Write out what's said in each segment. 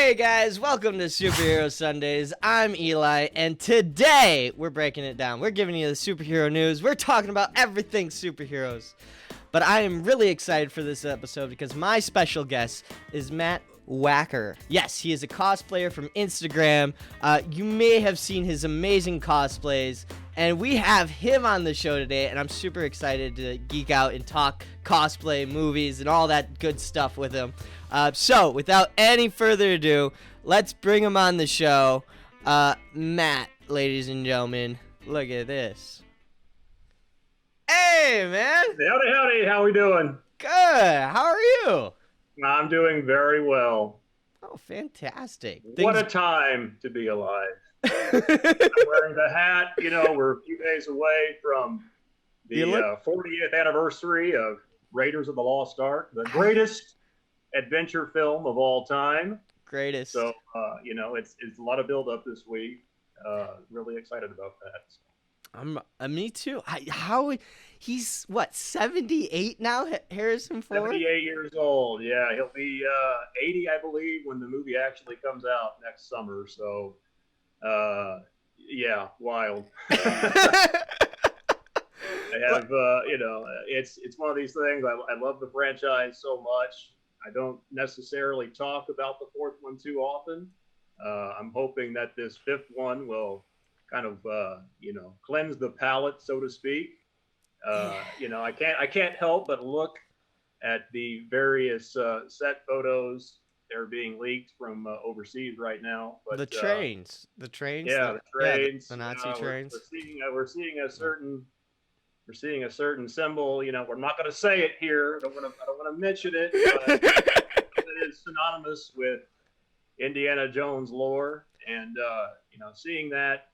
Hey guys, welcome to Superhero Sundays. I'm Eli, and today we're breaking it down. We're giving you the superhero news. We're talking about everything superheroes. But I am really excited for this episode because my special guest is Matt Wacker. Yes, he is a cosplayer from Instagram. You may have seen his amazing cosplays, and we have him on the show today, and I'm super excited to geek out and talk cosplay, movies, and all that good stuff with him. So, without any further ado, let's bring him on the show. Matt, ladies and gentlemen, look at this. Hey, man. Howdy, howdy. How we doing? Good. How are you? I'm doing very well. Oh, fantastic. What a time to be alive. I'm wearing the hat. You know, we're a few days away from the 40th anniversary of Raiders of the Lost Ark, the greatest adventure film of all time. Greatest. So, you know, it's a lot of build up this week. Really excited about that. Me too. He's what, 78 now, Harrison Ford? 78 years old. Yeah, he'll be 80, I believe, when the movie actually comes out next summer. So, yeah, wild. I have, you know, it's one of these things. I love the franchise so much. I don't necessarily talk about the fourth one too often. I'm hoping that this fifth one will kind of, you know, cleanse the palate, so to speak. You know, I can't help but look at the various set photos that are being leaked from overseas right now. But the trains. Yeah, the trains. The Nazi trains. We're seeing a certain symbol. You know, we're not going to say it here. I don't want to mention it. But it is synonymous with Indiana Jones lore, and you know, seeing that.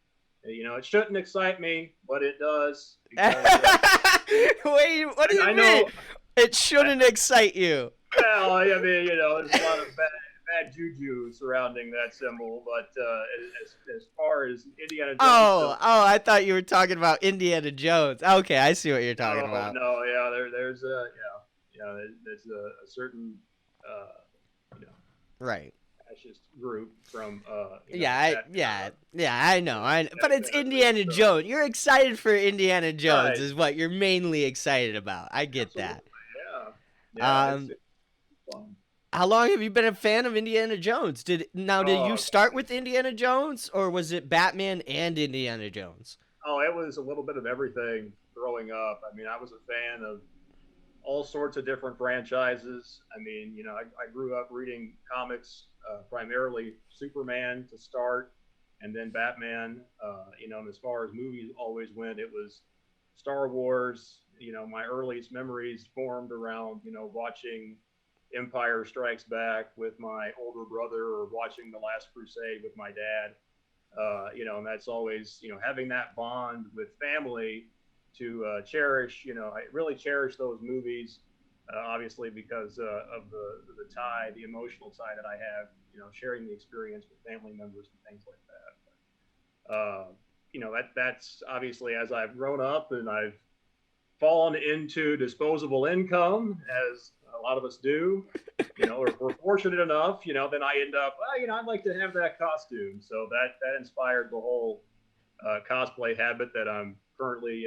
You know, it shouldn't excite me, but it does. Because, wait, what do you mean? It shouldn't excite you. Well, I mean, you know, there's a lot of bad juju surrounding that symbol, but as far as Indiana Jones... Oh, I thought you were talking about Indiana Jones. Okay, I see what you're talking about. No, yeah, there's a certain, you know... Right. Fascist group from I know, but it's Indiana Jones. You're excited for Indiana Jones, right? Is what you're mainly excited about. I get Absolutely. That. It's fun. How long have you been a fan of Indiana Jones? Did you start with Indiana Jones, or was it Batman and Indiana Jones? Oh, it was a little bit of everything growing up. I mean, I was a fan of all sorts of different franchises. I mean, you know, I grew up reading comics, primarily Superman to start, and then Batman. You know, and as far as movies always went, it was Star Wars. You know, my earliest memories formed around, you know, watching Empire Strikes Back with my older brother, or watching The Last Crusade with my dad. You know, and that's always, you know, having that bond with family to cherish. You know, I really cherish those movies, obviously because of the tie, the emotional tie that I have, you know, sharing the experience with family members and things like that. But, you know, that's obviously, as I've grown up and I've fallen into disposable income, as a lot of us do, you know, or if we're fortunate enough, you know, then I end up, well, you know, I'd like to have that costume. So that inspired the whole cosplay habit that I'm currently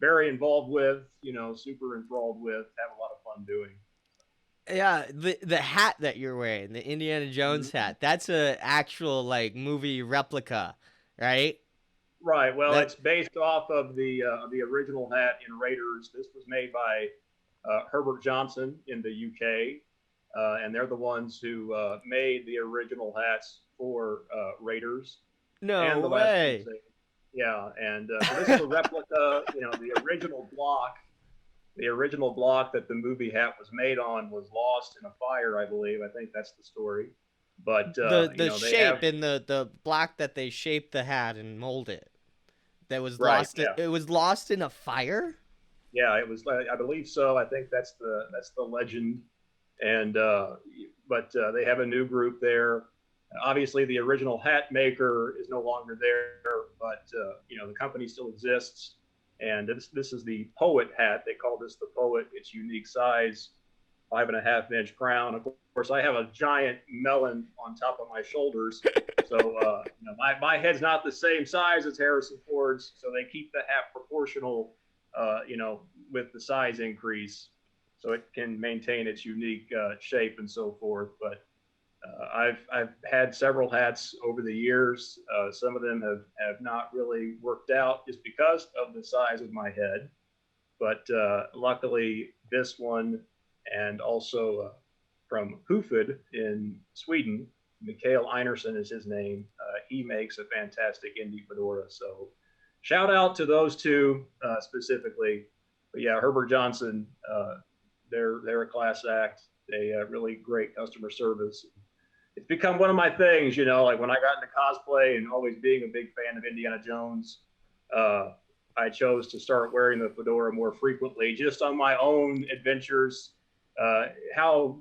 very involved with, you know, super enthralled with, have a lot of fun doing. Yeah, the hat that you're wearing, the Indiana Jones hat, that's a actual like movie replica, right? Right. Well, it's based off of the original hat in Raiders. This was made by Herbert Johnson in the UK, and they're the ones who made the original hats for Raiders. No way. Yeah, and so this is a replica. You know, the original block that the movie hat was made on was lost in a fire, I believe. I think that's the story. But the shape in the block that they shaped the hat and molded it, that was lost. Yeah. It was lost in a fire. Yeah, it was. I believe so. I think that's the legend. And but they have a new group there. Obviously, the original hat maker is no longer there, but you know, the company still exists. And this is the Poet hat. They call this the Poet. Its unique size 5.5 inch crown. Of course, I have a giant melon on top of my shoulders. So my head's not the same size as Harrison Ford's, so they keep the hat proportional, with the size increase, so it can maintain its unique shape and so forth. But I've had several hats over the years. Some of them have not really worked out just because of the size of my head. But luckily, this one, and also from Hufud in Sweden, Mikael Einerson is his name. He makes a fantastic indie fedora. So shout out to those two specifically. But yeah, Herbert Johnson, they're a class act. They really great customer service. It's become one of my things, like when I got into cosplay and always being a big fan of Indiana Jones, I chose to start wearing the fedora more frequently, just on my own adventures. How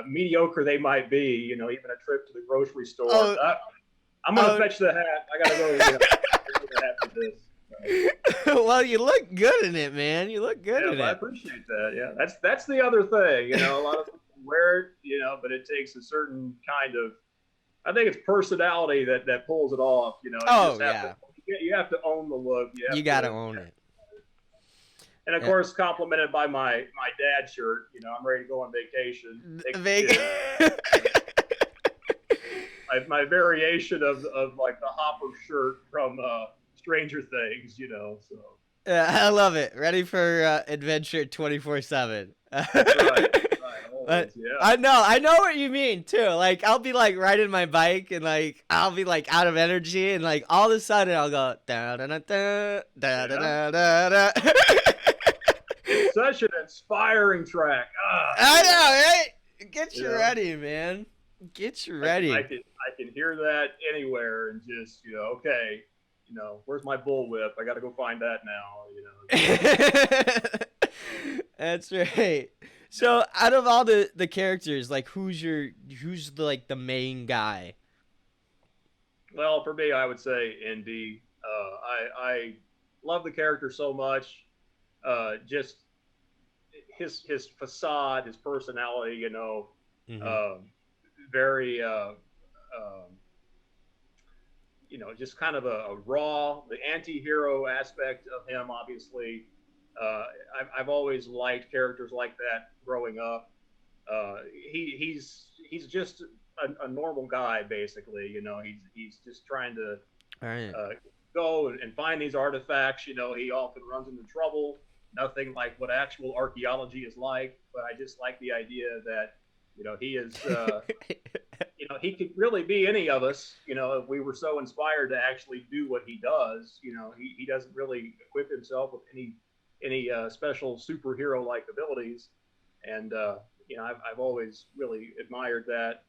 mediocre they might be, even a trip to the grocery store. I'm gonna fetch the hat. I gotta go. Fetch the hat for this. Well, you look good in it, man. You look good in it. I appreciate that. Yeah, that's the other thing. A lot of people wear it, but it takes a certain kind of, I think it's personality that pulls it off. You have to own the look. You gotta own it. And of course, complimented by my dad shirt. I'm ready to go on vacation. My variation of like the Hopper shirt from Stranger Things. So. I love it. Ready for adventure 24/7. That's right. Always, yeah. I know what you mean too. Like I'll be like riding my bike and like I'll be like out of energy and like all of a sudden I'll go da da da da da da da da. It's such an inspiring track. I know, right? Get you ready, man. Get you ready. I can hear that anywhere and just okay. Where's my bullwhip? I got to go find that now. That's right. So, out of all the characters, like who's the main guy? Well, for me, I would say Indy. I love the character so much. Just his facade, his personality. Very. Just kind of a raw, the anti-hero aspect of him, obviously. I've always liked characters like that growing up. He's just a normal guy, basically. He's just trying to go and find these artifacts. He often runs into trouble. Nothing like what actual archaeology is like, but I just like the idea that he is. He could really be any of us, if we were so inspired to actually do what he does. He doesn't really equip himself with any special superhero-like abilities. And, I've always really admired that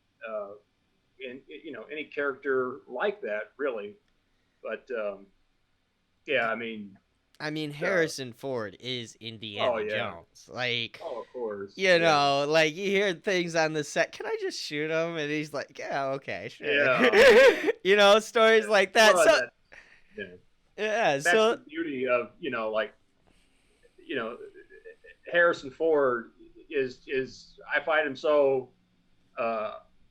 in, any character like that, really. But, Harrison Ford is Indiana Jones. Like, of course. Like you hear things on the set. Can I just shoot him? And he's like, yeah, okay, sure. Yeah. Stories like that. That's the beauty of, Harrison Ford is I find him so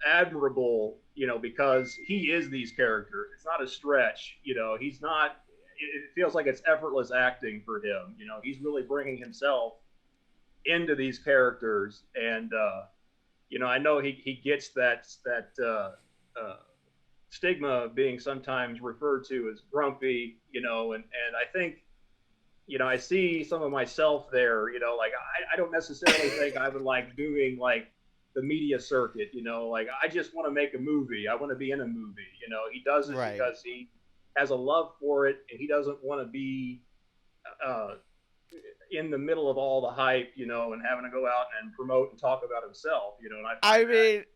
admirable, because he is these characters. It's not a stretch. He's not. It feels like it's effortless acting for him. He's really bringing himself into these characters, and I know he gets that stigma of being sometimes referred to as grumpy, and I think, I see some of myself there. Like I don't necessarily think I would like doing like the media circuit. Like I just want to make a movie. I want to be in a movie. He does it because he has a love for it, and he doesn't want to be in the middle of all the hype, and having to go out and promote and talk about himself, and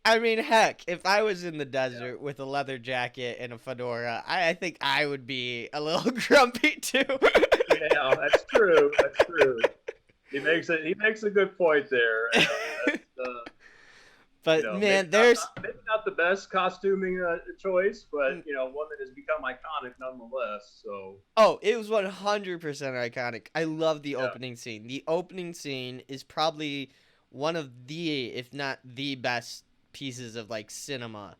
I mean, heck, if I was in the desert with a leather jacket and a fedora, I think I would be a little grumpy too. Yeah, that's true. He makes a good point there. But man, maybe not the best costuming choice, but one that has become iconic nonetheless. So it was 100% iconic. I love the opening scene. The opening scene is probably one of the, if not the best pieces of like cinema.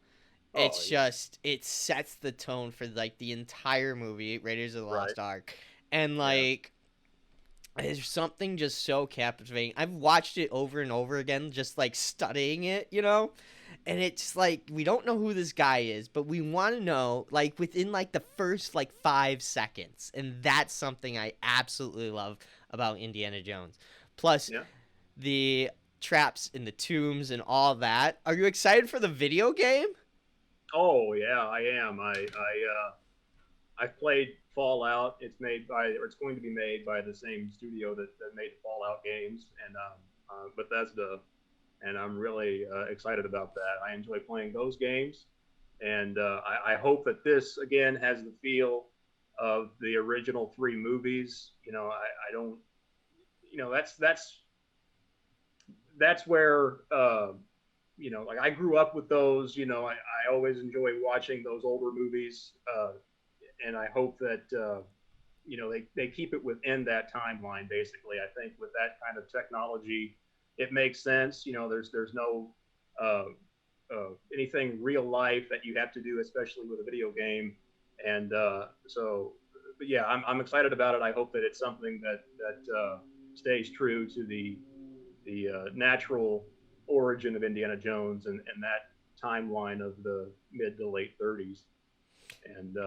Oh It's yeah, just it sets the tone for like the entire movie, Raiders of the right. Lost Ark, and Yeah. like there's something just so captivating. I've watched it over and over again, just like studying it, you know? And it's like we don't know who this guy is, but we want to know like within like the first like 5 seconds. And that's something I absolutely love about Indiana Jones. Plus Yeah. the traps in the tombs and all that. Are you excited for the video game? Oh yeah, I am. I've played Fallout. It's made by, or it's going to be made by the same studio that made Fallout games, and Bethesda. And I'm really excited about that. I enjoy playing those games, and I hope that this again has the feel of the original three movies. I don't. That's where like I grew up with those. I always enjoy watching those older movies, and I hope that they keep it within that timeline. Basically, I think with that kind of technology, it makes sense. There's no uh, anything real life that you have to do, especially with a video game. And but yeah, I'm excited about it. I hope that it's something that stays true to the natural origin of Indiana Jones and that timeline of the mid to late 30s. And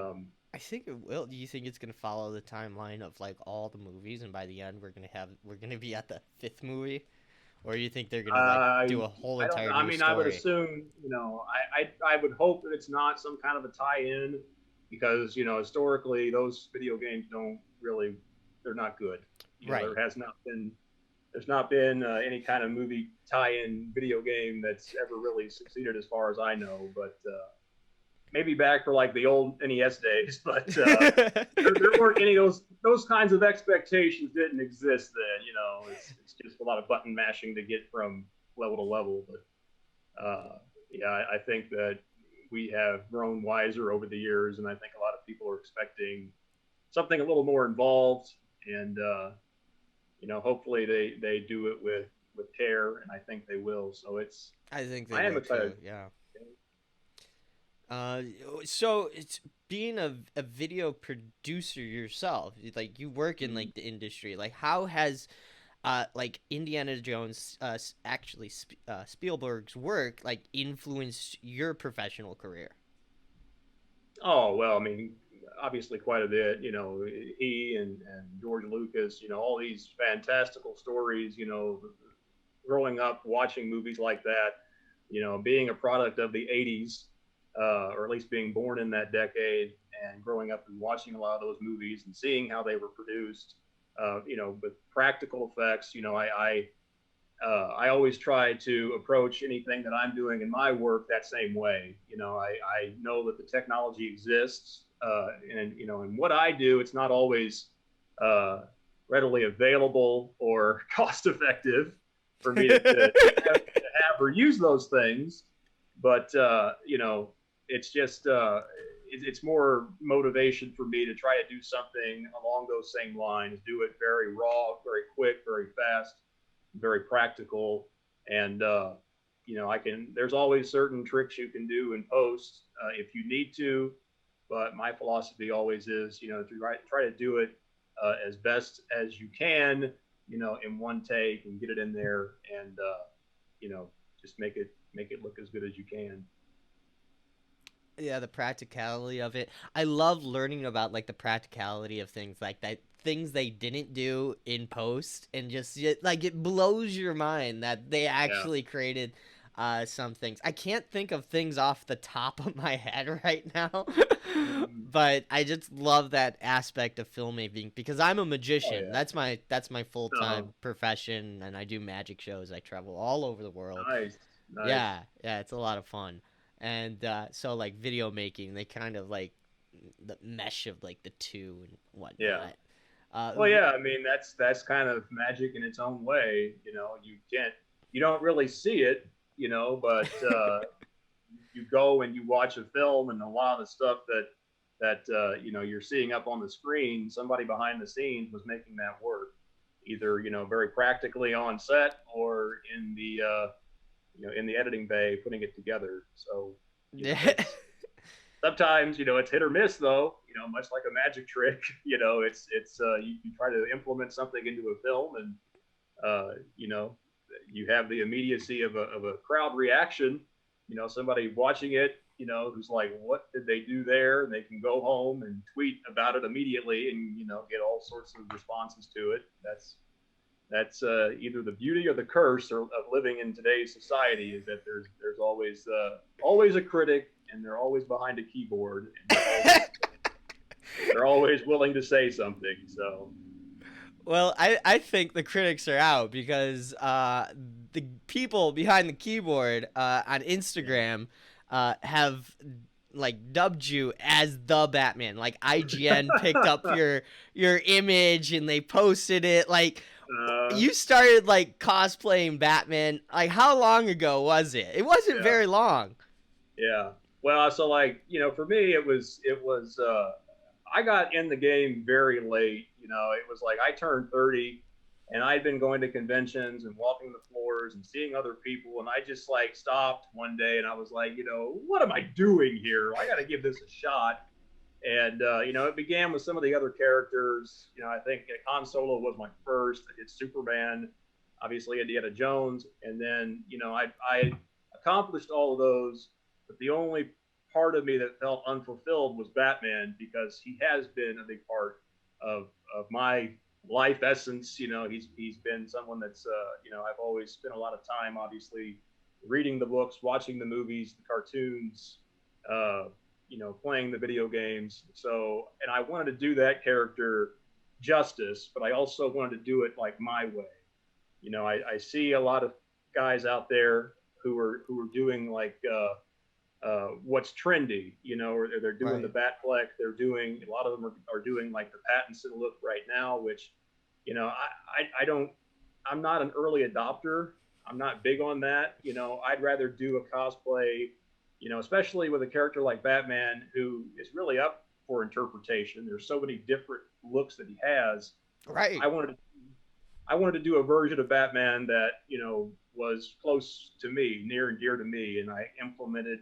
I think it will. Do you think it's gonna follow the timeline of like all the movies, and by the end we're gonna be at the fifth movie, or do you think they're gonna like do a whole I don't entire know. I new mean, I would story? assume, I would hope that it's not some kind of a tie-in because, historically those video games don't really, they're not good. Right. There's not been any kind of movie tie-in video game that's ever really succeeded as far as I know. But maybe back for like the old NES days, but there weren't any of those kinds of expectations didn't exist then. It's just a lot of button mashing to get from level to level. But yeah, I think that we have grown wiser over the years, and I think a lot of people are expecting something a little more involved, and hopefully they do it with care, and I think they will. So I think they I am will excited. too. Yeah. Uh, so it's being a video producer yourself. Like you work in like the industry. Like how has like Indiana Jones actually Spielberg's work like influenced your professional career? Oh well, I mean, obviously quite a bit. He and George Lucas. All these fantastical stories. Growing up watching movies like that. Being a product of the '80s, or at least being born in that decade, and growing up and watching a lot of those movies and seeing how they were produced. With practical effects. I always try to approach anything that I'm doing in my work that same way. I know that the technology exists, and what I do, it's not always uh, readily available or cost effective for me to have or use those things. But it's just it's more motivation for me to try to do something along those same lines. Do it very raw, very quick, very fast, very practical, and I can. There's always certain tricks you can do in post if you need to, but my philosophy always is, to try to do it as best as you can, in one take and get it in there, and just make it look as good as you can. Yeah, the practicality of it. I love learning about like the practicality of things like that, things they didn't do in post, and just like it blows your mind that they Yeah. actually created some things. I can't think of things off the top of my head right now. Mm. But I just love that aspect of filmmaking because I'm a Oh magician. yeah. That's my Uh-huh. full-time profession, and I do magic shows. I travel all over the world. Nice. Nice. Yeah, yeah, it's a lot of fun. And so like video making, they kind of like the mesh of like the two and Yeah. whatnot. Uh, Well, yeah. I mean, that's kind of magic in its own way. You don't really see it, but you go and you watch a film, and a lot of the stuff that you're seeing up on the screen, somebody behind the scenes was making that work. either very practically on set or in the in the editing bay putting it together. So Yeah. it's sometimes it's hit or miss though. Much like a magic trick. You try to implement something into a film and you have the immediacy of a crowd reaction. Somebody watching it, who's like, "What did they do there?" And they can go home and tweet about it immediately, and get all sorts of responses to it. That's either the beauty or the curse of living in today's society is that there's always a critic, and they're always behind a keyboard, and they're always willing to say something. So Well, I think the critics are out because the people behind the keyboard on Instagram have like dubbed you as the Batman. Like IGN picked up your image and they posted it. Like you started like cosplaying Batman. Like how long ago was it? It wasn't yeah, very long. yeah. Well, so like for me, it was. I got in the game very late. It was like I turned 30 and I'd been going to conventions and walking the floors and seeing other people. And I just like stopped one day and I was like, what am I doing here? I got to give this a shot. And, it began with some of the other characters. I think Han Solo was my first. I did Superman, obviously Indiana Jones. And then, I accomplished all of those. But the only part of me that felt unfulfilled was Batman because he has been a big part of my life essence. He's been someone that's I've always spent a lot of time, obviously, reading the books, watching the movies, the cartoons, playing the video games. So, and I wanted to do that character justice, but I also wanted to do it like my way. I see a lot of guys out there who are doing like what's trendy, or they're doing the Batfleck. They're doing a lot of them are doing like the Pattinson look right now, which I don't. I'm not an early adopter. I'm not big on that. I'd rather do a cosplay, especially with a character like Batman, who is really up for interpretation. There's so many different looks that he has. Right. I wanted to do a version of Batman that was close to me, near and dear to me, and I implemented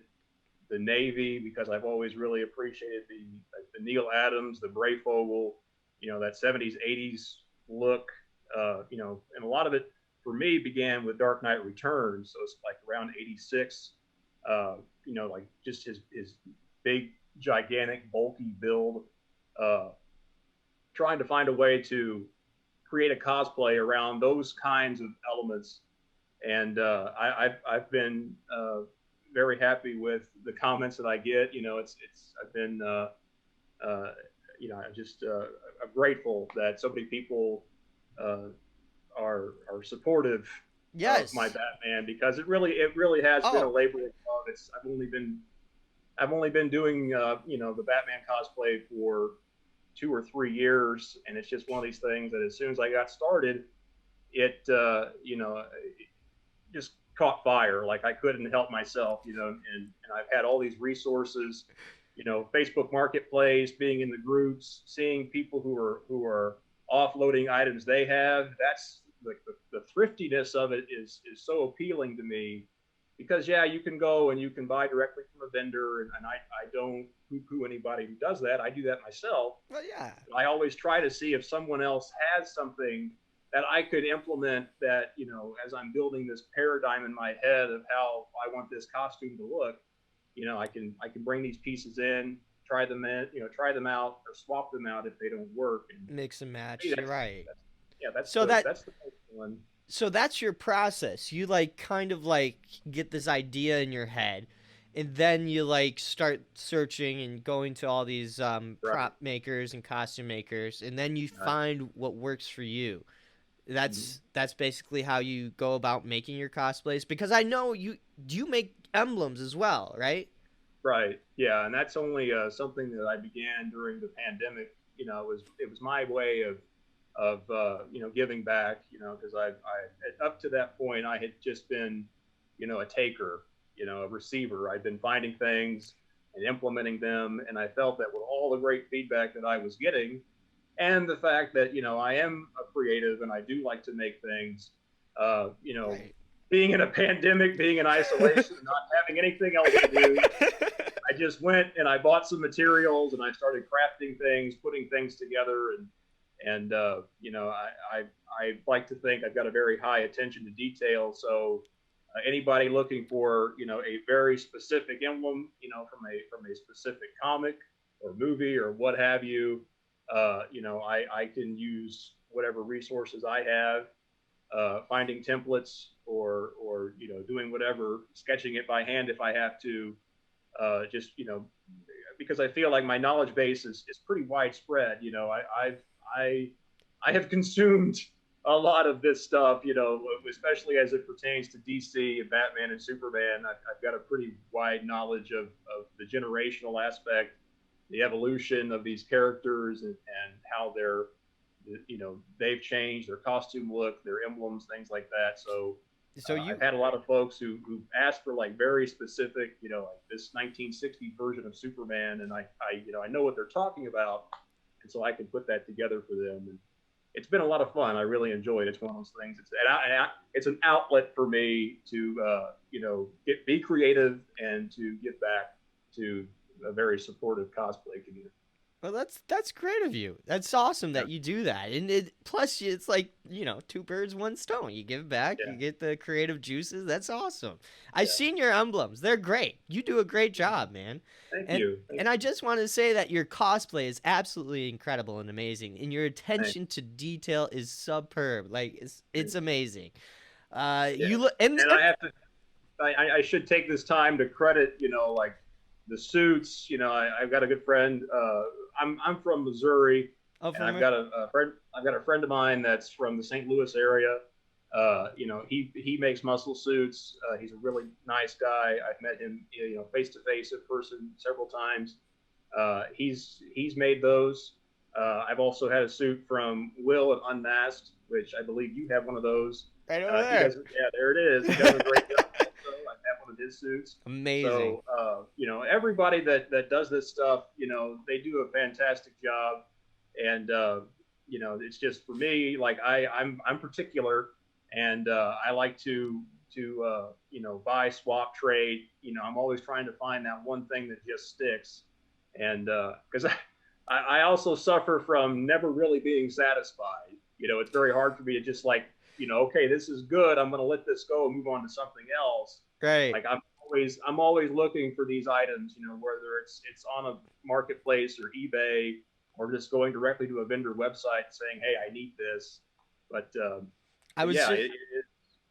the Navy because I've always really appreciated the Neil Adams, the Brayfogle, that 70s, 80s look, and a lot of it for me began with Dark Knight Returns. So it's like around 86, like just his big, gigantic, bulky build, trying to find a way to create a cosplay around those kinds of elements. And I've been very happy with the comments that I get. I've been I'm grateful that so many people are supportive of my Batman because it really has been a labor of love. I've only been doing the Batman cosplay for 2 or 3 years, and it's just one of these things that as soon as I got started, it just caught fire. Like I couldn't help myself, and I've had all these resources, Facebook Marketplace, being in the groups, seeing people who are offloading items they have. That's like the thriftiness of it is so appealing to me because you can go and you can buy directly from a vendor, and I don't poo-poo anybody who does that. I do that myself. Well, yeah. I always try to see if someone else has something that I could implement that, as I'm building this paradigm in my head of how I want this costume to look, I can bring these pieces in, try them out or swap them out if they don't work. And mix and match. You're right. That's so that's the first one. So that's your process. You like kind of like get this idea in your head, and then you like start searching and going to all these prop makers and costume makers, and then you find what works for you. That's basically how you go about making your cosplays, because I know you make emblems as well, right? Right. Yeah, and that's only something that I began during the pandemic. It was my way of giving back. Because I up to that point I had just been a taker, a receiver. I'd been finding things and implementing them, and I felt that with all the great feedback that I was getting, and the fact that, you know, I am a creative and I do like to make things, you know, Right. being in a pandemic, being in isolation, not having anything else to do, I just went and I bought some materials and I started crafting things, putting things together, and you know, I like to think I've got a very high attention to detail. So anybody looking for, you know, a very specific emblem, you know, from a specific comic or movie or what have you, you know, I can use whatever resources I have, finding templates or you know, doing whatever, sketching it by hand if I have to, just, you know, because I feel like my knowledge base is pretty widespread. You know, I I have consumed a lot of this stuff. You know, especially as it pertains to DC and Batman and Superman. I've got a pretty wide knowledge of the generational aspect, the evolution of these characters, and how they're, you know, they've changed their costume look, their emblems, things like that. So So you I've had a lot of folks who asked for like very specific, you know, like this 1960s version of Superman, and you know, I know what they're talking about, and so I can put that together for them. And it's been a lot of fun. I really enjoy it. It's one of those things. It's an outlet for me to, you know, be creative and to give back to a very supportive cosplay community. Well, that's great of you. That's awesome Yeah, that you do that. And plus, it's like, you know, two birds, one stone. You give back, you yeah, get the creative juices. That's awesome. I've yeah. seen your emblems. They're great. You do a great job, man. Thank And you. Thank and I you. just want to say that your cosplay is absolutely incredible and amazing. And your Thank attention to detail is superb. Like it's you. amazing. Yeah. You look And I have to I should take this time to credit, you know, like the suits. You know, I've got a good friend. I'm from Missouri, oh, and from I've her. got a friend. I've got a friend of mine that's from the St. Louis area. You know, he makes muscle suits. He's a really nice guy. I've met him, you know, face to face in person several times. He's made those. I've also had a suit from Will at Unmasked, which I believe you have one of those. Right over He there. does, yeah, there it is. He does a great job. Also, I have one of his suits. Amazing. So, you know, everybody that does this stuff, you know, they do a fantastic job. And you know, it's just for me, like I'm particular, and I like to you know, buy, swap, trade. You know, I'm always trying to find that one thing that just sticks, and because I also suffer from never really being satisfied. You know, it's very hard for me to just like, you know, okay, this is good. I'm going to let this go and move on to something else. Right. Like I'm always looking for these items. You know, whether it's on a marketplace or eBay, or just going directly to a vendor website saying, hey, I need this. But I was yeah, just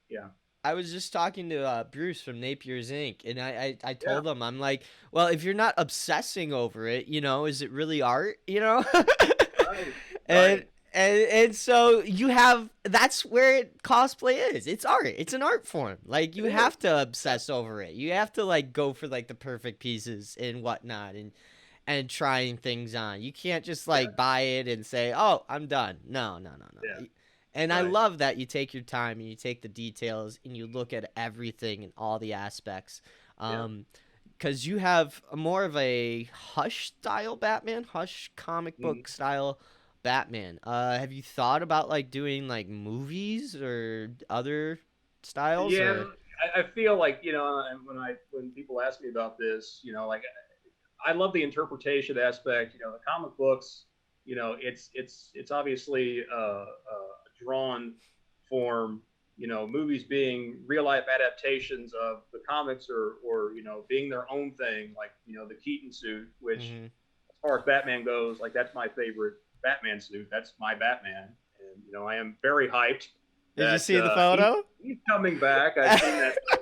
yeah, I was just talking to Bruce from Napier's Inc. and I yeah, told him, I'm like, well, if you're not obsessing over it, you know, is it really art, you know? right, and right, and so you have that's where cosplay is. It's art. It's an art form. Like it you is. have to Yeah, obsess over it. You have to like go for like the perfect pieces and whatnot and trying things on. You can't just yeah, like buy it and say, "Oh, I'm done." No, no, no, yeah, no. And I right, love that you take your time and you take the details and you look at everything and all the aspects. yeah. Because you have more of a Hush style Batman, Hush comic Mhm. book style Batman. Have you thought about like doing like movies or other styles Yeah, or? I feel like, you know, and when people ask me about this, you know, like I love the interpretation aspect. You know, the comic books. You know, it's obviously a drawn form. You know, movies being real life adaptations of the comics, or you know, being their own thing. Like, you know, the Keaton suit, which Hmm. as far as Batman goes, like that's my favorite Batman suit. That's my Batman, and you know, I am very hyped Did you that see the photo? he's coming back. I've seen that photo.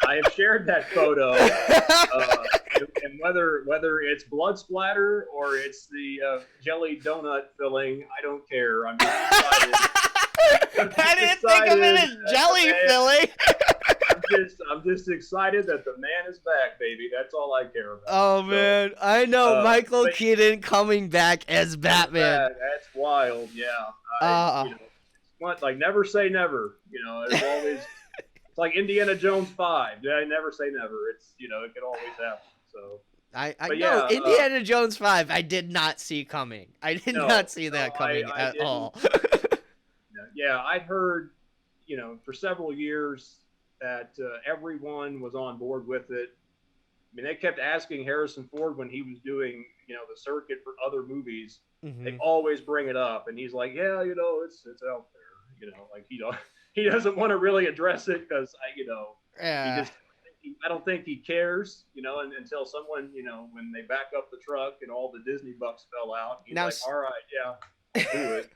I have shared that photo, and whether it's blood splatter or it's the jelly donut filling, I don't care. I'm just excited. I'm I just didn't think of it excited as that the jelly man. filling. I'm just excited that the man is back, baby. That's all I care about. Oh So, man, I know Michael but Keaton coming back as coming Batman. back, that's wild. Yeah, Uh, you know, it's one, like never say never. You know, there's always, it's like Indiana Jones 5. Yeah, I never say never. It's, you know, it could always happen. So I But know yeah, Indiana Jones 5 I did not see coming. I did not see that coming I at didn't. all. Yeah, I'd heard, for several years that everyone was on board with it. I mean, they kept asking Harrison Ford when he was doing, the circuit for other movies. They Hmm. always bring it up, and he's like, "Yeah, it's out there." Like he doesn't want to really address it because he Yeah. just I don't think he cares, until someone, when they back up the truck and all the Disney bucks fell out, he's Now like, "All right, yeah, I'll do it."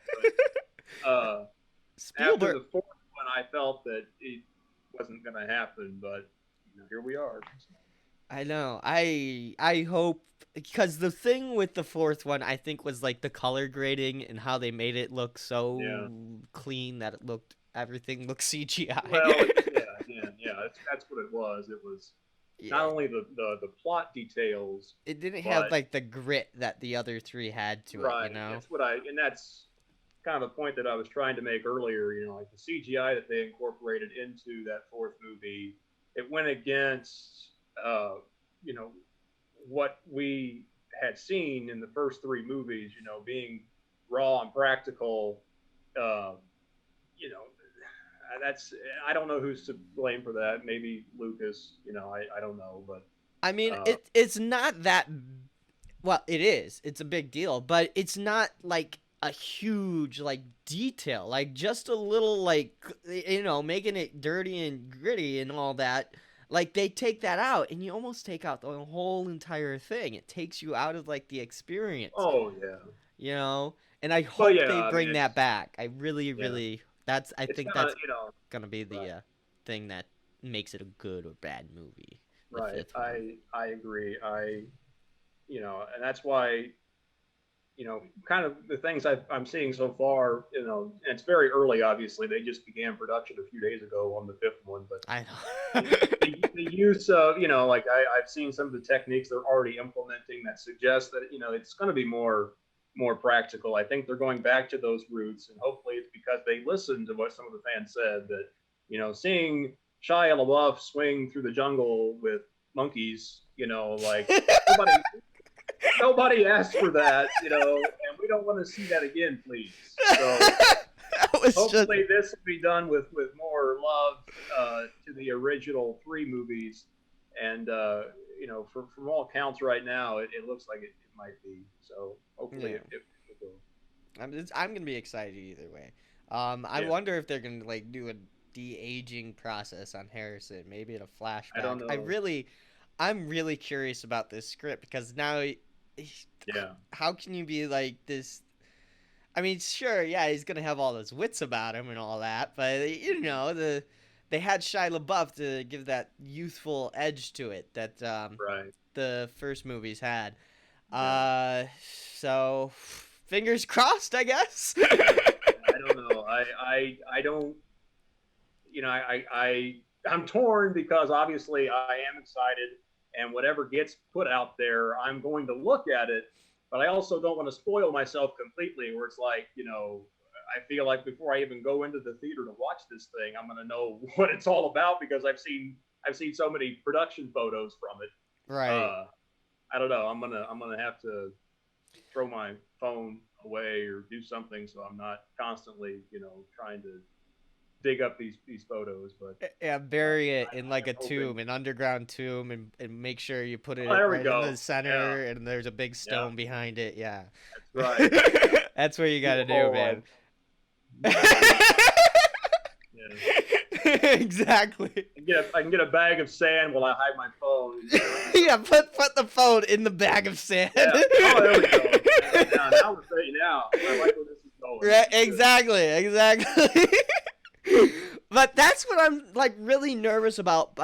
But after Spielberg. the fourth one, I felt that it wasn't going to happen, but here we are. I know. I hope, because the thing with the fourth one I think was like the color grading and how they made it look Yeah. so clean that everything looked CGI. Well, yeah. That's what it was. It was not Yeah. only the plot details, It didn't have but like the grit that the other three had to it, you right. know? And that's kind of the point that I was trying to make earlier. Like the CGI that they incorporated into that fourth movie, it went against, you know, what we had seen in the first three movies. Being raw and practical. Uh, you know, that's I don't know who's to blame for that. Maybe Lucas. I don't know, but I mean, uh, it's not that, well, it is. It's a big deal, but it's not like a huge like detail. Like just a little like making it dirty and gritty and all that. Like they take that out and you almost take out the whole entire thing. It takes you out of like the experience, oh yeah. you know? And I Well, hope yeah. they I mean, bring that back. I really yeah, really I it's think kind that's of going to be right, the thing that makes it a good or bad movie. The right. fifth one. I agree. And that's why kind of the things I'm seeing so far. And it's very early. Obviously, they just began production a few days ago on the fifth one, but I know. the use of like I've seen some of the techniques they're already implementing that suggest that it's going to be more practical. I think they're going back to those roots, and hopefully it's because they listened to what some of the fans said that seeing Shia LaBeouf swing through the jungle with monkeys, like nobody nobody asked for that, and we don't want to see that again, please. So That was just hopefully this will be done with more love to the original three movies, and from all accounts right now, it looks like it might be. So hopefully yeah. it will. I'm gonna be excited either way. I Yeah, wonder if they're gonna like do a de-aging process on Harrison, maybe in a I don't flashback. know. I'm really curious about this script because now, Yeah, how can you be like this? I mean, sure, yeah, he's gonna have all those wits about him and all that, but they had Shia LaBeouf to give that youthful edge to it that right. the first movies had. Yeah. Uh, so fingers crossed, I guess. I don't know. I don't. I'm torn because obviously I am excited, and whatever gets put out there, I'm going to look at it. But I also don't want to spoil myself completely, where it's like, I feel like before I even go into the theater to watch this thing, I'm going to know what it's all about because I've seen so many production photos from it. Right. Uh, I don't know. I'm gonna have to throw my phone away or do something so I'm not constantly, trying to dig up these photos. But Yeah, bury it in I like am a hoping. tomb, an underground tomb, and make sure you put Oh, it there we right in the go. Yeah, center, and there's a big yeah, stone behind it. Yeah, that's right. that's what you Do gotta a do, whole man. yeah. Exactly. I can get a bag of sand while I hide my phone. Yeah, put the phone in the bag of sand. Yeah. Oh, there we go. Now we're saying now. I like where this is going. Right, This is good. exactly. But that's what I'm like really nervous about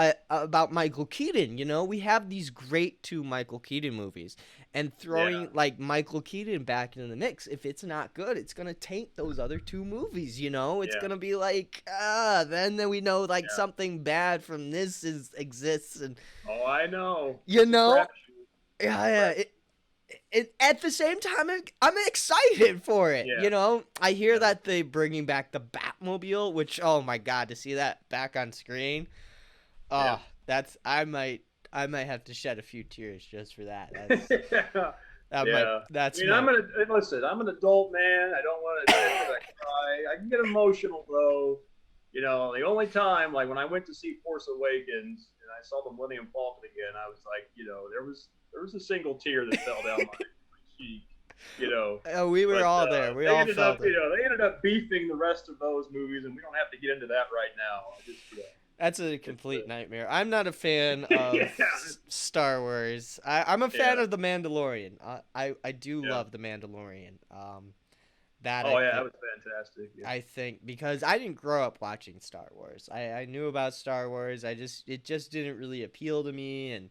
Michael Keaton. We have these great two Michael Keaton movies, and Yeah. throwing like Michael Keaton back into the mix, if it's not good, it's gonna taint those other two movies. It's Yeah. gonna be like then we know like Yeah. something bad from this exists, and Oh, I know. you It's a know, crapshoot. It's a yeah. crap. At the same time, I'm excited for it. Yeah. I hear Yeah. that they bringing back the Batmobile, which, oh my god, to see that back on screen, Yeah. oh, that's I might have to shed a few tears just for that. That's Yeah. that's I mean, my listen. I'm an adult man. I don't want to admit that I cry. I can get emotional though. You know, the only time, like when I went to see Force Awakens and I saw the Millennium Falcon again, I was like, you know, there was a single tear that fell down my cheek. You know, Oh, we were but all there. We they all ended felt up, it. you know, they ended up beefing the rest of those movies, and we don't have to get into that right now. I just, That's a complete nightmare. I'm not a fan of yeah, Star Wars. I'm a fan yeah, of The Mandalorian. I do yeah. love The Mandalorian. That Oh yeah, that was fantastic. Yeah. I think because I didn't grow up watching Star Wars. I knew about Star Wars. It just didn't really appeal to me, and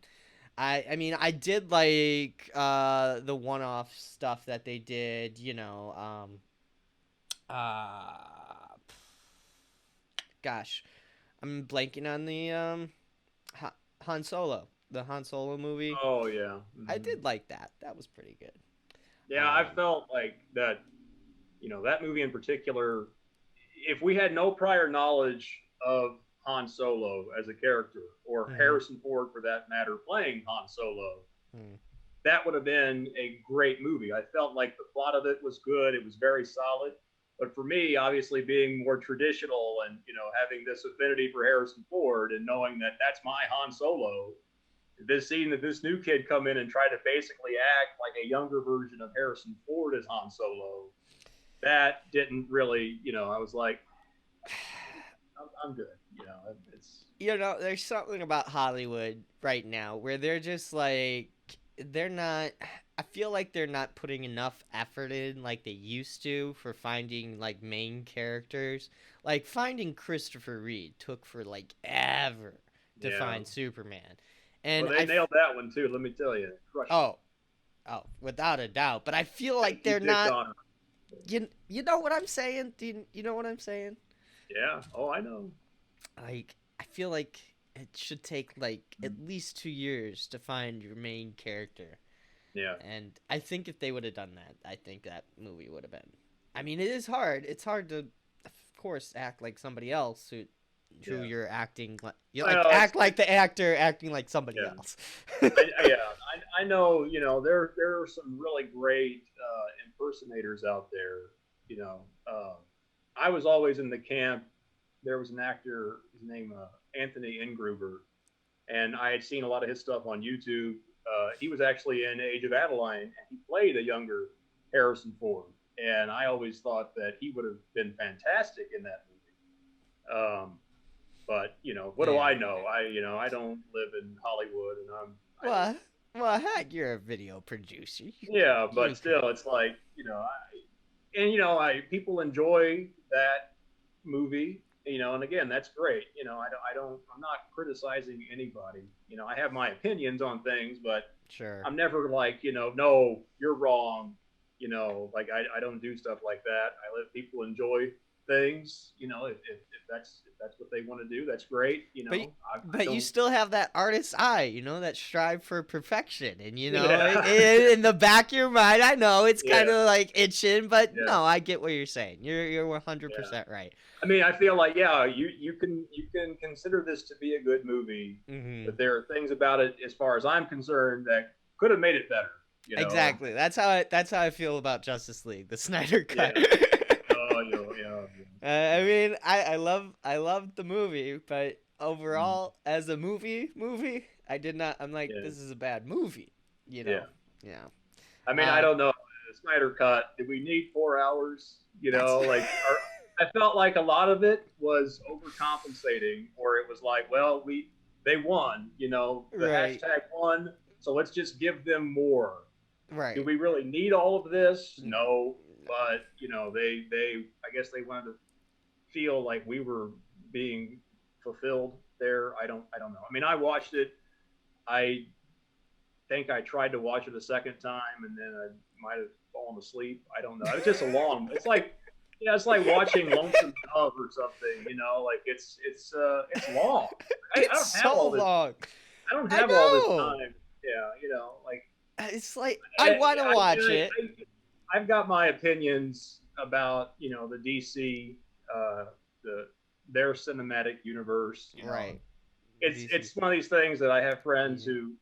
I mean I did like the one-off stuff that they did. You know, gosh, I'm blanking on the Han Solo, the Han Solo movie. Oh yeah. I Mhm. did like that. That was pretty good. Yeah, I felt like that. You know, that movie in particular. If we had no prior knowledge of Han Solo as a character, or Mhm. Harrison Ford for that matter, playing Han Solo, Mm. that would have been a great movie. I felt like the plot of it was good. It was very solid. But for me, obviously being more traditional and, you know, having this affinity for Harrison Ford and knowing that that's my Han Solo, this seeing that this new kid come in and try to basically act like a younger version of Harrison Ford as Han Solo, that didn't really, you know, I was like, I'm good. You know, it's You know, there's something about Hollywood right now where they're just like they're not I feel like they're not putting enough effort in like they used to for finding like main characters. Like finding Christopher Reeve took for like ever to yeah. find Superman. Well, And they nailed that one too. Let me tell you, crushed it. oh, oh, without a doubt, but I feel Thank like you, they're Dick not Donner. you know what I'm saying? You know what I'm saying? Yeah. Oh, I know. Like I feel like it should take like at least 2 years to find your main character. Yeah. And I think if they would have done that, I think that movie would have been. I mean, it is hard. It's hard to, of course, act like somebody else who Yeah. you're acting like. You like Well, act like the actor acting like somebody yeah. else. I know. You know, there are some really great impersonators out there. You know, I was always in the camp. There was an actor, his name Anthony Ingruber, and I had seen a lot of his stuff on YouTube. He was actually in Age of Adeline, and he played a younger Harrison Ford. And I always thought that he would have been fantastic in that movie. But you know, what do Yeah. I know? I don't live in Hollywood, and I don't. Well, well, heck, you're a video producer. Yeah, You but could. still, it's like I people enjoy that movie, you know, and again, that's great. You know, I'm not criticizing anybody. You know, I have my opinions on things, but Sure. I'm never like, you know, no, you're wrong. You know, like I don't do stuff like that. I let people enjoy things. You know, if that's what they want to do, that's great. You But know, I but you don't. still have that artist's eye, you know, that strive for perfection, and you know, Yeah, in the back of your mind, I know it's kind yeah, of like itching, but yeah, no, I get what you're saying. You're yeah. 100% right. I mean, I feel like yeah, you can consider this to be a good movie, Hmm. but there are things about it, as far as I'm concerned, that could have made it better. You know, and Exactly. That's how I feel about Justice League, the Snyder Cut. yeah, oh, yeah, I mean, I love the movie, but overall, as a movie, I did not. I'm like, yeah, this is a bad movie. You yeah. know. Yeah. I mean, I Uh, don't know. The Snyder Cut. Did we need 4 hours? You that's know, I felt like a lot of it was overcompensating, or it was like, well, they won. You know, the right. hashtag won, so let's just give them more. Do Right. we really need all of this? No. No, but you know, they I guess they wanted to feel like we were being fulfilled there. I don't know. I mean, I watched it. I think I tried to watch it a second time, and then I might have fallen asleep. I don't know. It's just a long. It's like it's like watching Lonesome Dove or something. You know, like it's long. I It's don't have so all this. long. I don't I have all this know. time. Yeah, you know, like It's like I want to watch it. I've got my opinions about the DC, uh, the their cinematic universe, Right. it's one of these things that I have friends who,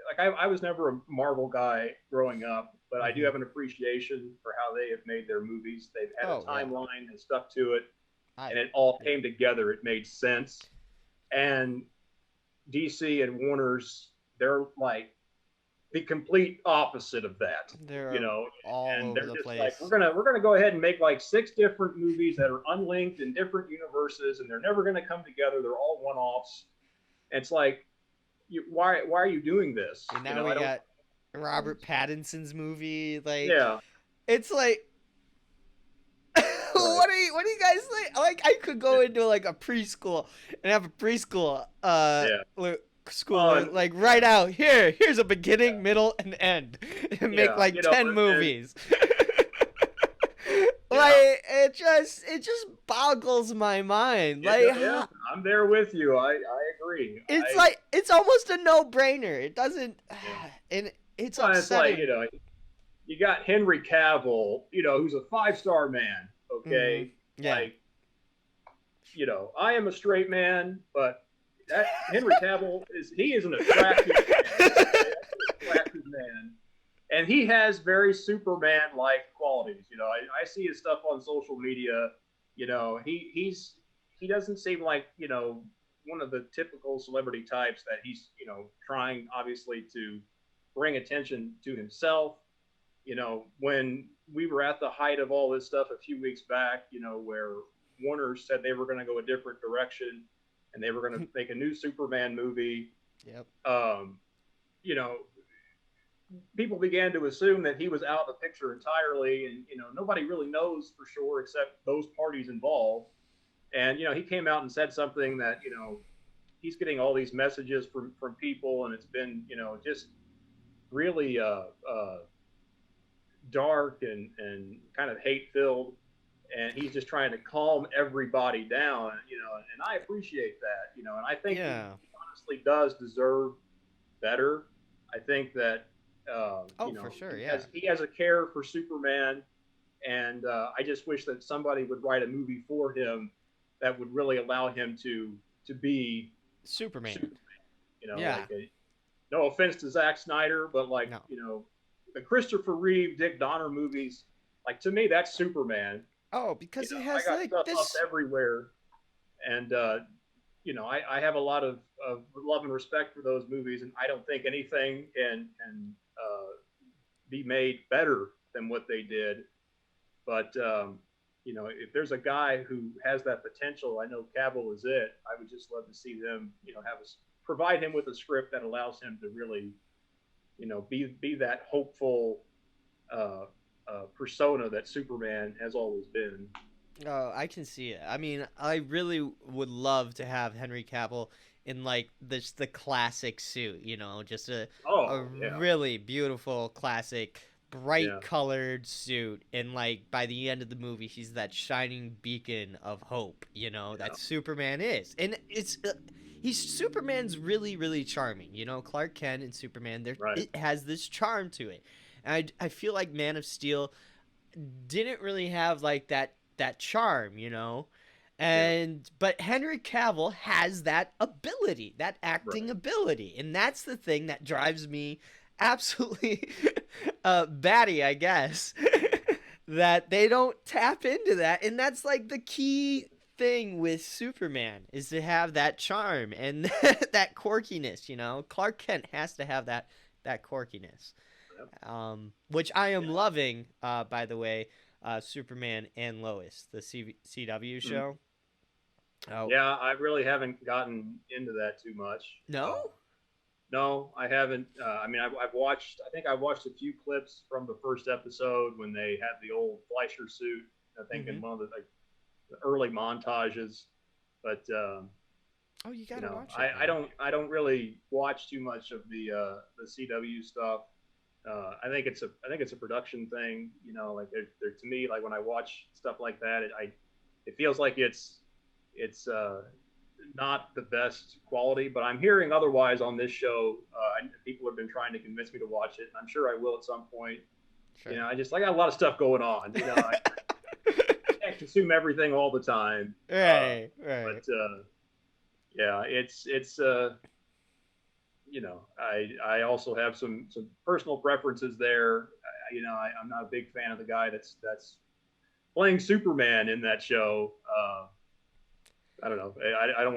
like, I was never a Marvel guy growing up, but I do have an appreciation for how they have made their movies. They've had a timeline and stuck to it, and it all came together. It made sense. And DC and Warner's, they're like the complete opposite of that. They're all and over they're the just place. like, we're gonna go ahead and make like 6 different movies that are unlinked in different universes, and they're never gonna come together. They're all one-offs. And it's like, why are you doing this? And now we got Robert Pattinson's movie. Like, it's like, what are you guys like? Like, I could go into like a preschool and have a preschool school like right out here's a beginning, middle, and end, and make like 10 movies. Like, it just boggles my mind. Like, I'm there with you. I agree. It's like, it's almost a no-brainer. It doesn't, and it's upsetting. It's like, you got Henry Cavill, who's a 5-star man. Okay. Like, I am a straight man, but that Henry Cavill is an attractive man. And he has very Superman-like qualities. I see his stuff on social media. He doesn't seem like, one of the typical celebrity types that he's, trying obviously to bring attention to himself. When we were at the height of all this stuff a few weeks back, where Warner said they were going to go a different direction and they were going to make a new Superman movie. Yep. People began to assume that he was out of the picture entirely, and nobody really knows for sure except those parties involved. And he came out and said something that he's getting all these messages from people, and it's been just really dark and kind of hate filled, and he's just trying to calm everybody down, and I appreciate that, and I think he honestly does deserve better. I think that for sure, he has a care for Superman, and I just wish that somebody would write a movie for him that would really allow him to be Superman. No offense to Zack Snyder, but the Christopher Reeve, Dick Donner movies, like, to me, that's Superman. Oh, because he has I got stuff up everywhere, and I have a lot of love and respect for those movies, and I don't think anything can be made better than what they did. But if there's a guy who has that potential, I know Cavill is it. I would just love to see them, provide him with a script that allows him to really, be that hopeful persona that Superman has always been. Oh, I can see it. I mean, I really would love to have Henry Cavill in like the classic suit, just a really beautiful classic bright colored suit, and like by the end of the movie he's that shining beacon of hope, that Superman is. And it's Superman's really, really charming. Clark Kent and Superman, it has this charm to it. And I feel like Man of Steel didn't really have like that charm, but Henry Cavill has that ability, that acting ability, and that's the thing that drives me absolutely batty, I guess, that they don't tap into that. And that's like the key thing with Superman, is to have that charm and that quirkiness. Clark Kent has to have that quirkiness, which I am loving, by the way. Superman and Lois, the CW show. Yeah, I really haven't gotten into that too much. No, I haven't. I mean, I've watched a few clips from the first episode when they had the old Fleischer suit, I think, in one of the early montages. But you gotta watch it. I don't really watch too much of the CW stuff. I think it's a production thing, like they're to me, like when I watch stuff like that, it feels like it's not the best quality, but I'm hearing otherwise on this show. People have been trying to convince me to watch it, and I'm sure I will at some point. Sure. I got a lot of stuff going on. I can't consume everything all the time. Right. But Yeah, it's you know, I also have some personal preferences there. I'm not a big fan of the guy that's playing Superman in that show. I don't know. I don't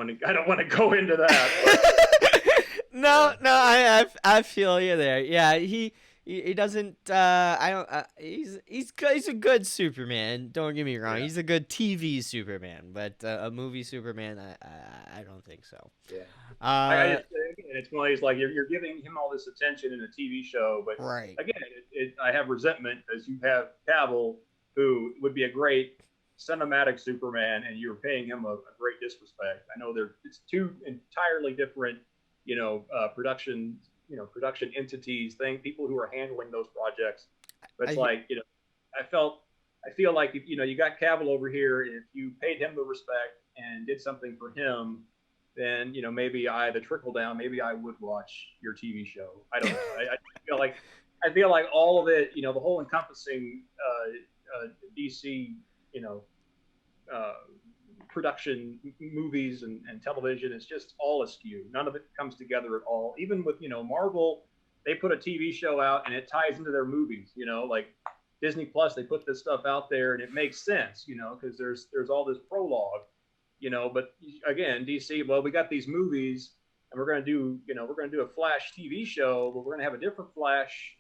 want to go into that, but No, yeah, no, I feel you there. Yeah, he doesn't. I don't. He's a good Superman. Don't get me wrong. yeah, He's a good TV Superman, but a movie Superman, I don't think so. yeah. I Uh, just think it's one of these like you're giving him all this attention in a TV show, but right. again, I have resentment because you have Cavill, who would be a great cinematic Superman, and you're paying him a great disrespect. I know it's two entirely different, production, production entities, people who are handling those projects. But it's I like, I felt, I feel like if you got Cavill over here, if you paid him the respect and did something for him, then maybe the trickle down, maybe I would watch your TV show. I don't know. I feel like all of it, the whole encompassing DC, you know, uh, production, movies and television is just all askew. None of it comes together at all. Even with Marvel, they put a TV show out and it ties into their movies. Like Disney Plus, they put this stuff out there and it makes sense. Because there's all this prologue. But again, DC, well, we got these movies and we're gonna do a Flash TV show, but we're gonna have a different Flash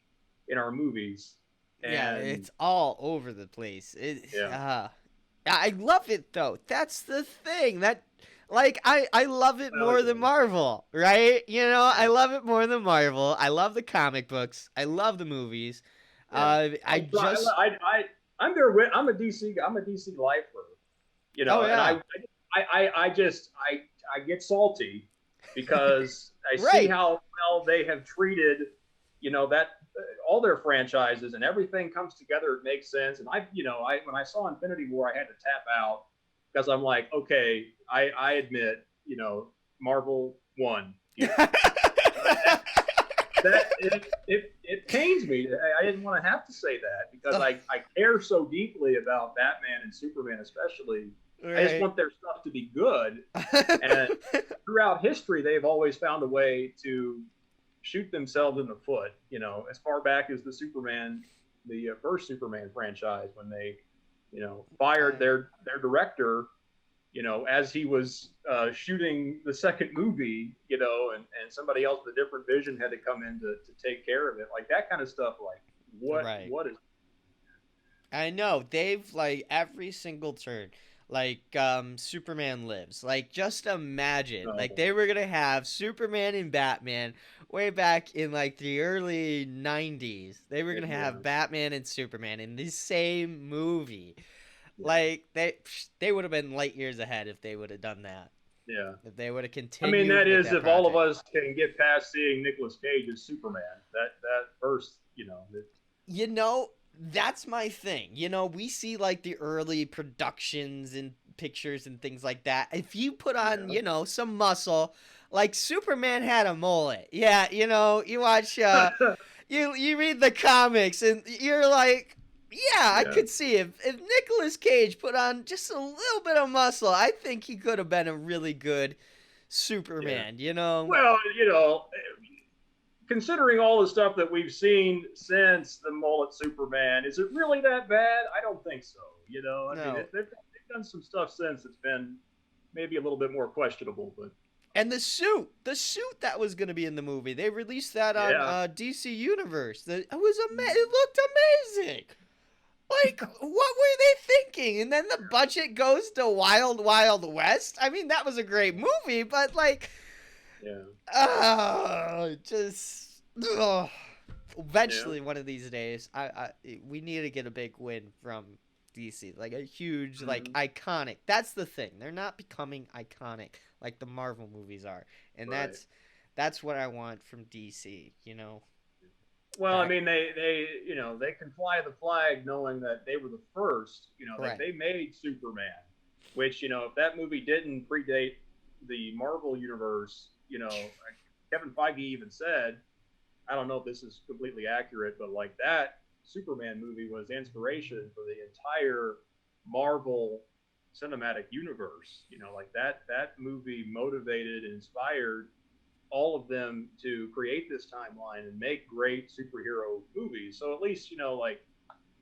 in our movies. Yeah, And it's all over the place. yeah, I love it though. That's the thing. I love it well, more than Marvel, right? I yeah, love it more than Marvel. I love the comic books. I love the movies. yeah. I just I'm there with. I'm a DC. I'm a DC lifer. Oh And yeah. I get salty because I see Right. how well they have treated, that all their franchises and everything comes together. It makes sense. And when I saw Infinity War, I had to tap out because I'm like, okay, I admit, Marvel won here. It pains me. I didn't want to have to say that because I care so deeply about Batman and Superman, especially. I just Right. want their stuff to be good. And throughout history, they've always found a way to shoot themselves in the foot. As far back as the first Superman franchise, when they, fired I their director, as he was shooting the second movie, and somebody else with a different vision had to come in to take care of it, like that kind of stuff. Like right. what is I know they've like every single turn. Like Superman Lives. Like just imagine like no, they were going to have Superman and Batman way back in like the early 90s. They were going to yeah, have Batman and Superman in the same movie. yeah, Like they would have been light years ahead if they would have done that. yeah. If they would have I mean, continued that with is that if all of project. us can get past seeing Nicolas Cage as Superman. That first, You know, that's my thing. We see like the early productions and pictures and things like that. If you put on, yeah, some muscle, like Superman had a mullet. Yeah, you watch you read the comics and you're like, yeah, I yeah. could see if Nicolas Cage put on just a little bit of muscle, I think he could have been a really good Yeah. Superman. Well, considering all the stuff that we've seen since the mullet Superman, is it really that bad? I don't think so. I mean, No. they've done some stuff since that's been maybe a little bit more questionable, but And the suit that was gonna be in the movie, they released that on yeah. DC Universe. It looked amazing. Like, what were they thinking? And then the budget goes to Wild Wild West. I mean, that was a great movie, but like, Yeah. just ugh. Yeah. Eventually one of these days, we need to get a big win from DC, like a huge, like Hmm. iconic. That's the thing. They're not becoming iconic like the Marvel movies are, and Right. that's what I want from DC. Well, I That mean, they can fly the flag knowing that they were the first. Like right. they made Superman, which if that movie didn't predate the Marvel universe, like Kevin Feige even said, I don't know if this is completely accurate, but like that Superman movie was inspiration for the entire Marvel cinematic universe. Like that movie motivated and inspired all of them to create this timeline and make great superhero movies. So at least like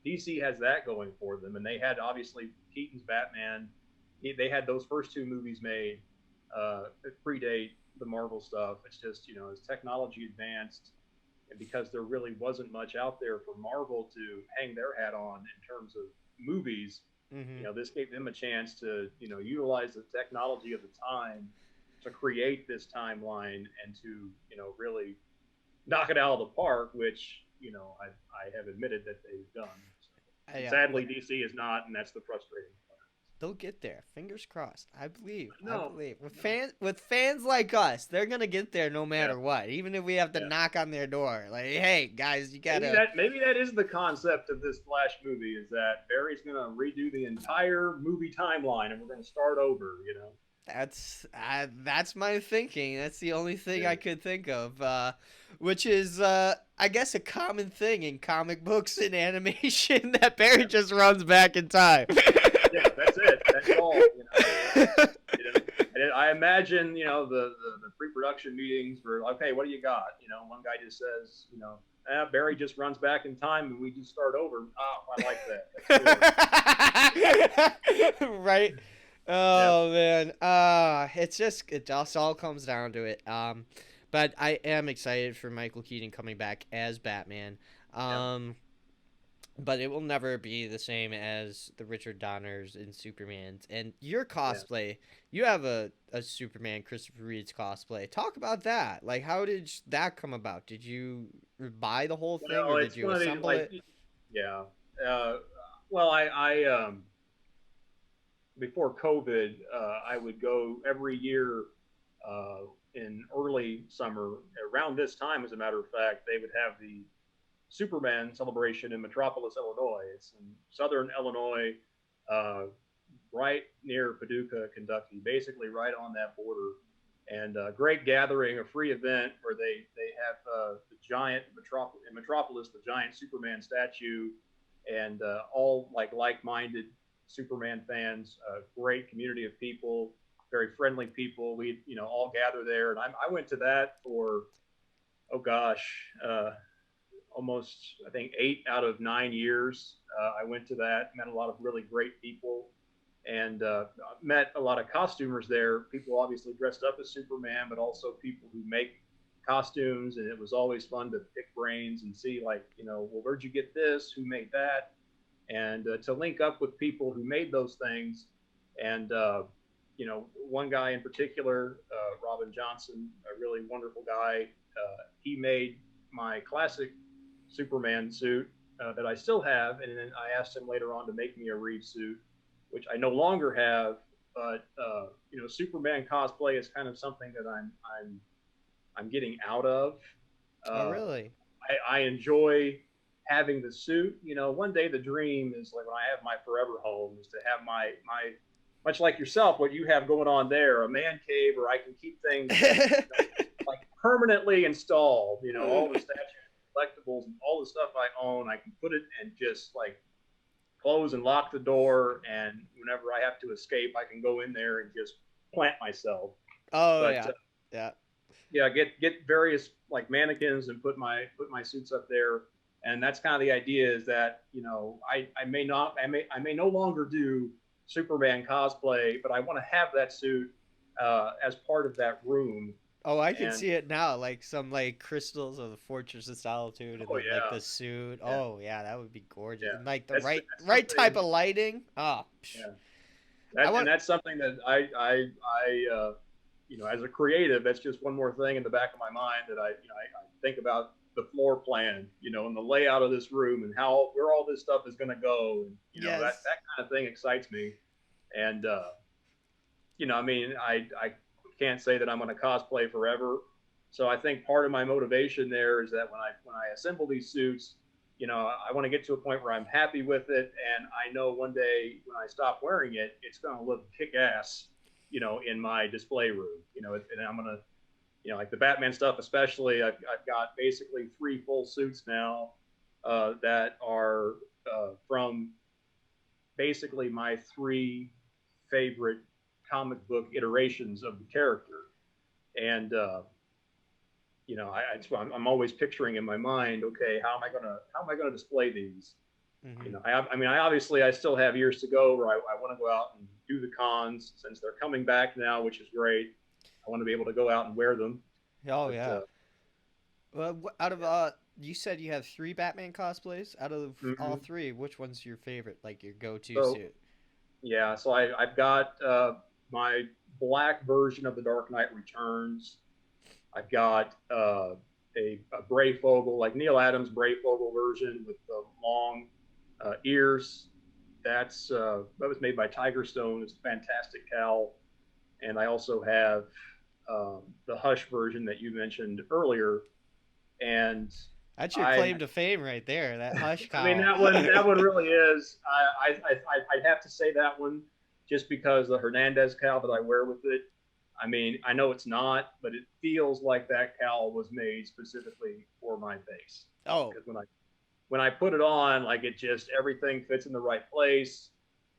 DC has that going for them, and they had obviously Keaton's Batman. They had those first two movies made predate the Marvel stuff. It's just as technology advanced, and because there really wasn't much out there for Marvel to hang their hat on in terms of movies, Mm-hmm. this gave them a chance to utilize the technology of the time to create this timeline and to really knock it out of the park, which I have admitted that they've done. So, and Yeah, sadly, DC is not, and that's the frustrating part. they'll get there. Fingers crossed. I believe. I No, believe. With no, fans like us, they're gonna get there no yeah, matter what. Even if we have to yeah. knock on their door. Like, hey guys, you Maybe gotta. that is the concept of this Flash movie, is that Barry's gonna redo the entire movie timeline, and we're gonna start over. That's my thinking. That's the only thing Yeah, I could think of, which is I guess a common thing in comic books and animation that Barry yeah, just runs back in time. yeah. That's it. That's all. You know, and I imagine, the pre-production meetings were like, okay, what do you got? One guy just says, Barry just runs back in time and we just start over. Oh, I like that. That's Right. good. Yeah, Oh man. It just all comes down to it. But I am excited for Michael Keaton coming back as Batman. yeah, Um, but it will never be the same as the Richard Donners and Supermans. And your yeah. cosplay, you have a Superman Christopher Reeve's cosplay. Talk about that. Like, how did that come about? Did you buy the whole thing or Well, did it's you one of these assemble like, it? yeah. Uh, well, before COVID, I would go every year uh, in early summer. Around this time, as a matter of fact, they would have the Superman celebration in Metropolis, Illinois. It's in southern Illinois, uh, right near Paducah, Kentucky, basically right on that border. And great gathering, a free event where they have the giant in Metropolis, the giant Superman statue, and all like-minded Superman fans. Great community of people, very friendly people. We all gather there, and I went to that for, oh gosh, almost, I think, 8 out of 9 years. I went to that, met a lot of really great people, and met a lot of costumers there. People obviously dressed up as Superman, but also people who make costumes. And it was always fun to pick brains and see, like, well, where'd you get this? Who made that? And to link up with people who made those things. And, one guy in particular, Robin Johnson, a really wonderful guy, he made my classic Superman suit that I still have, and then I asked him later on to make me a Reeve suit, which I no longer have. But Superman cosplay is kind of something that I'm getting out of. Oh, Uh, really? I enjoy having the suit. One day the dream is, like, when I have my forever home, is to have my much like yourself, what you have going on there, a man cave where I can keep things like permanently installed. All the statues, collectibles, and all the stuff I own, I can put it and just like close and lock the door, and whenever I have to escape, I can go in there and just plant myself. Oh But yeah, yeah. yeah, get various like mannequins and put my suits up there, and that's kind of the idea, is that I may no longer do Superman cosplay, but I want to have that suit as part of that room. Oh, I can And see it now. Like some like crystals of the Fortress of Solitude, and oh then like yeah, the suit. yeah, Oh yeah, that would be gorgeous. yeah, And like the that's right type something. of lighting. Oh, Yeah, I want. that's something that as a creative, that's just one more thing in the back of my mind, that I think about the floor plan, and the layout of this room, and how where all this stuff is going to go, and Yes. that kind of thing excites me. And I mean, I can't say that I'm going to cosplay forever. So I think part of my motivation there is that when I assemble these suits, I want to get to a point where I'm happy with it, and I know one day when I stop wearing it, it's going to look kick ass, in my display room. And I'm gonna, like the Batman stuff especially. I've got basically 3 full suits now that are from basically my 3 favorite comic book iterations of the character. And I'm always picturing in my mind, okay, how am I gonna display these? Mm-hmm. I still have years to go where I want to go out and do the cons since they're coming back now, which is great. I want to be able to go out and wear them. Oh But yeah. Well, out of you said you have 3 Batman cosplays. Out of all mhm. 3, which one's your favorite? Like your go-to So suit? yeah, so I've got my black version of the Dark Knight Returns. I've got a Brayfogle, like Neil Adams Brayfogle version with the long ears. That was made by Tiger Stone. It's a fantastic cowl. And I also have the Hush version that you mentioned earlier. And That's your I, claim to fame right there. That hush I mean cowl. that one really is. I'd have to say that one just because the Hernandez cowl that I wear with it. I mean, I know it's not, but it feels like that cowl was made specifically for my face. Oh, Because when I put it on, like it just everything fits in the right place.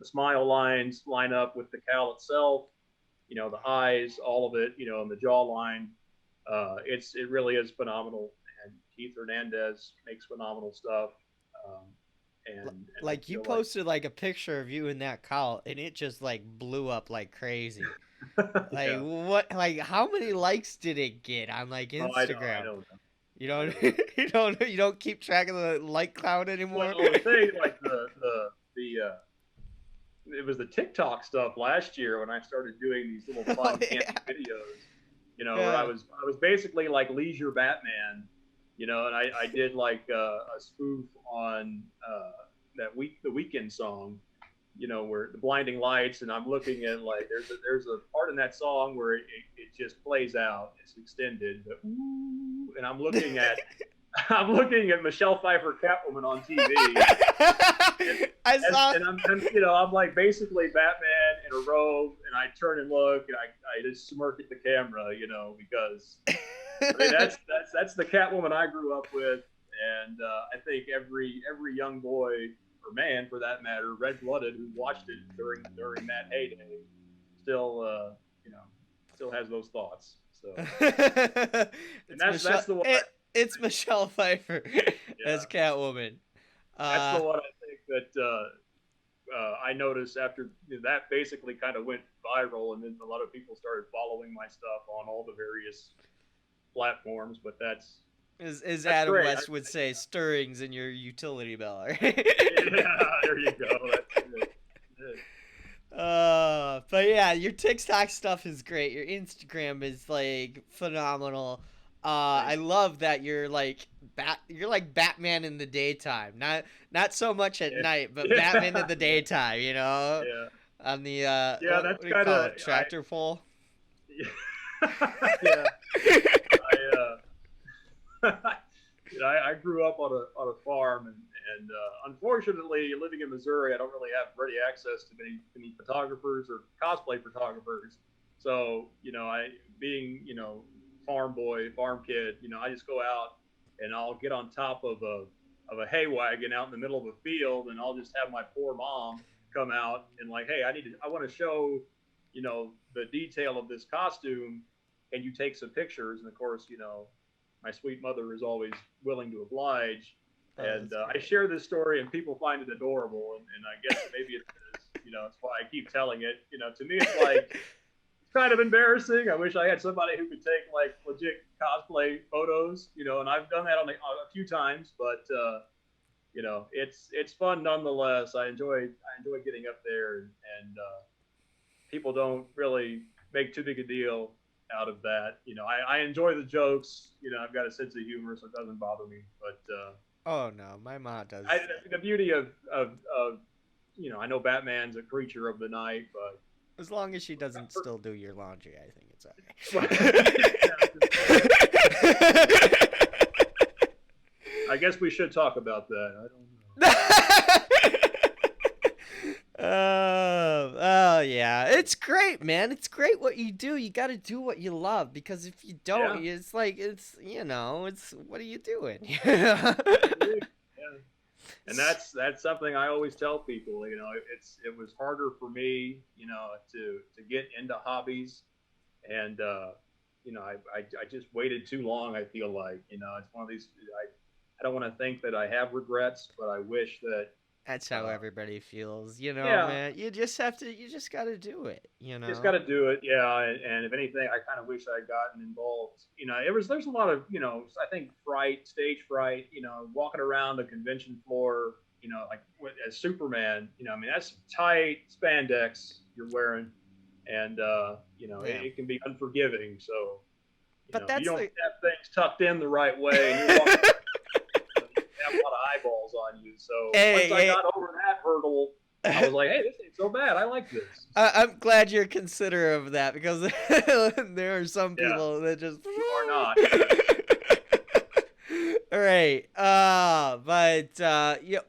The smile lines line up with the cowl itself. You know, the eyes, all of it. You know, and the jawline. It really is phenomenal. And Keith Hernandez makes phenomenal stuff. Um, and I like you feel like posted like a picture of you in that cowl, and it just like blew up like crazy. Like yeah. what? Like how many likes did it get on like Oh, I Instagram? don't know. You I don't don't know. you don't keep track of the like count anymore. Well, the thing like it was the TikTok stuff last year when I started doing these little Oh fun yeah, campy videos. You know, where yeah. I was basically like Leisure Batman. You know, and I did like a spoof on the Weekend song. You know, where the blinding lights, and I'm looking at like there's a part in that song where it just plays out. It's extended, but ooh, and I'm looking at I'm looking at Michelle Pfeiffer Catwoman on TV, and I saw. I'm like basically Batman in a robe, and I turn and look, and I just smirk at the camera, you know, because I mean that's the Catwoman I grew up with, and I think every young boy or man for that matter, red blooded, who watched it during that heyday, still still has those thoughts. So, and It's Michelle. that's the one. It's Michelle Pfeiffer as Yeah, Catwoman. that's the Uh, one I think that I noticed after that basically kind of went viral, and then a lot of people started following my stuff on all the various platforms. But as that's Adam great. West would say, stirrings in your utility belt. Yeah, there you go. That's it. But yeah, your TikTok stuff is great. Your Instagram is like phenomenal. I Thank you. love that you're like Batman in the daytime, not so much at Yeah, night, but Batman yeah, in the daytime. You know, yeah, on the yeah. what That's do you kind call of it, tractor pull. yeah. I I grew up on a farm, and unfortunately, living in Missouri, I don't really have ready access to many photographers or cosplay photographers. So I being farm boy, farm kid, I just go out and I'll get on top of a hay wagon out in the middle of a field, and I'll just have my poor mom come out and like, hey, I want to show the detail of this costume, and you take some pictures, and of course my sweet mother is always willing to oblige. Oh, And that's I great. share this story, and people find it adorable. And I guess maybe it is, it's why I keep telling it. To me, it's like, it's kind of embarrassing. I wish I had somebody who could take like legit cosplay photos, and I've done that on a few times, but, it's fun nonetheless. I enjoy getting up there, and people don't really make too big a deal out of that. I enjoy the jokes. I've got a sense of humor, so it doesn't bother me. But Oh no, my mom I, does. the beauty of I know Batman's a creature of the night, but As long as she doesn't still do your laundry, I think it's yeah, alright. I guess we should talk about that. I don't know. Oh yeah, it's great, man. It's great what you do. You got to do what you love, because if you don't, Yeah, it's like it's it's what are you doing? indeed. Yeah. And that's something I always tell people. You know, it was harder for me, you know, to get into hobbies, and you know, I just waited too long. I feel like, you know, it's one of these. I don't want to think that I have regrets, but I wish that. That's how everybody feels, Yeah, man. You just have to, you just got to do it, just got to do it. Yeah, and if anything, I kind of wish I'd gotten involved. You know, there's a lot of, you know, I think stage fright. You know, walking around the convention floor. You know, like as Superman. You know, I mean that's tight spandex you're wearing, and you know Yeah. it can be unforgiving. So you But know, if you that's don't the have things tucked in the right way, and you're walking, you have a lot of eyeballs on you. So once I hey, got over that hurdle, I hey. was like, hey, this ain't so bad. I like this. I'm glad you're considerate of that because there are some Yeah, people that just. you are not. All right. But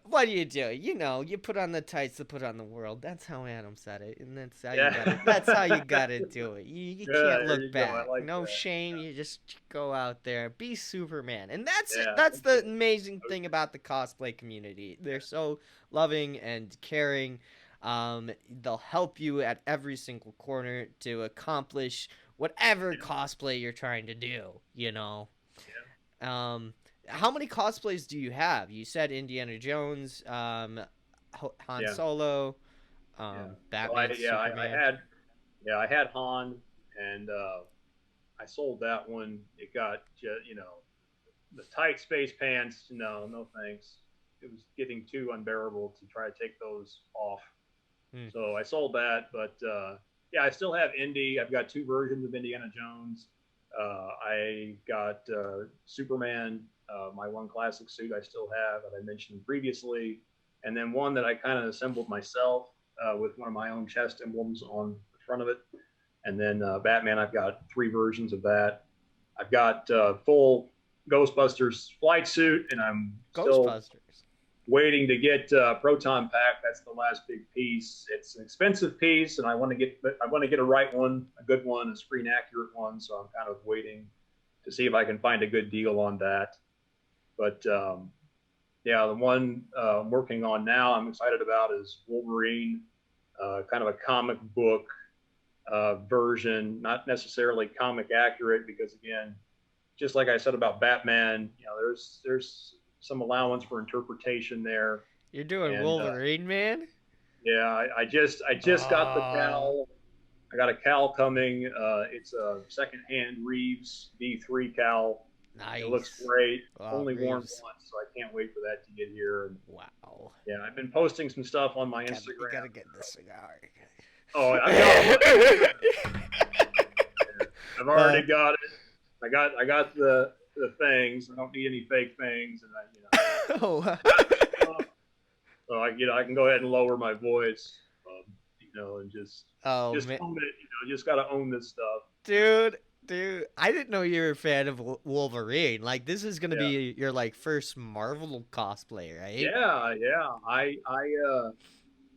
what do? You put on the tights to put on the world. That's how Adam said it, and that's how you Yeah. got to. That's how you got to do it. You Yeah, can't there look you go. I back. like No that. shame. You just go out there, be Superman, and that's it. Yeah. That's the amazing thing about the cosplay community. They're so loving and caring. They'll help you at every single corner to accomplish whatever cosplay you're trying to do. Um, how many cosplays do you have? You said Indiana Jones, Han Yeah. Solo, Yeah. So Batman, Superman. I had Han, and I sold that one. It got you know the tight space pants. No, no thanks. It was getting too unbearable to try to take those off. Hmm. So I sold that, but yeah, I still have Indy. I've got two versions of Indiana Jones. I got Superman, my one classic suit I still have that I mentioned previously, and then one that I kind of assembled myself with one of my own chest emblems on the front of it. And then Batman, I've got three versions of that. I've got full Ghostbusters flight suit, and I'm still Ghostbusters. waiting to get Proton Pack. That's the last big piece. It's an expensive piece, and I want to get a right one, a good one, a screen accurate one. So I'm kind of waiting to see if I can find a good deal on that. But yeah, the one I'm working on now, I'm excited about is Wolverine, kind of a comic book version, not necessarily comic accurate, because again, just like I said about Batman, you know, there's some allowance for interpretation there. You're doing And Wolverine, man. yeah, I just got the Oh, cowl. I got a cowl coming. It's a secondhand Reeves V3 cowl. It looks nice. great. Oh, Only worn Reeves. once, so I can't wait for that to get here. And Wow. yeah, I've been posting some stuff on my You Instagram. gotta get the cigar. Oh, I've got one. I've already got it. I got the things. I don't need any fake things, and Oh, so I can go ahead and lower my voice, and oh just man, own it. Just got to own this stuff. dude, I didn't know you were a fan of Wolverine. Like, this is gonna Yeah, be your like first Marvel cosplay, right? yeah.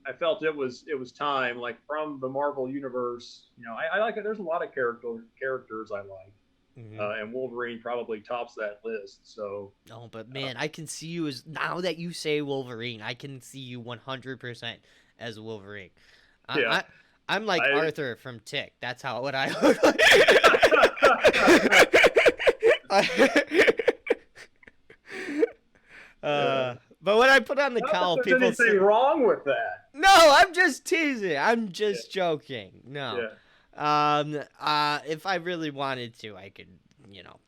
I felt it was time. Like from the Marvel universe, I like it. There's a lot of characters I like. Hmm. And Wolverine probably tops that list. So, Oh, but uh, man, I can see you as now that you say Wolverine, I can see you 100% as Wolverine. yeah, I I'm like I Arthur from Tick. That's how what I look like. yeah. But when I put on the Not that cowl, there's people say, anything wrong with that. "No, I'm just teasing. I'm Yeah, just joking." No. yeah, If I really wanted to, I could,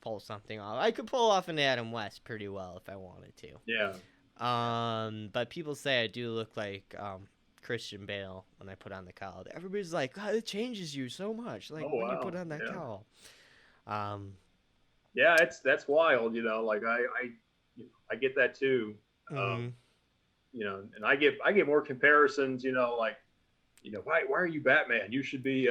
pull something off. I could pull off an Adam West pretty well if I wanted to. yeah. But people say I do look like Christian Bale when I put on the cowl. Everybody's like, "God, it changes you so much." Like Oh when you put wow, on that yeah, cowl. Um, yeah. That's wild. Like I get that too. Um, mm, and I get more comparisons. Like why are you Batman? You should be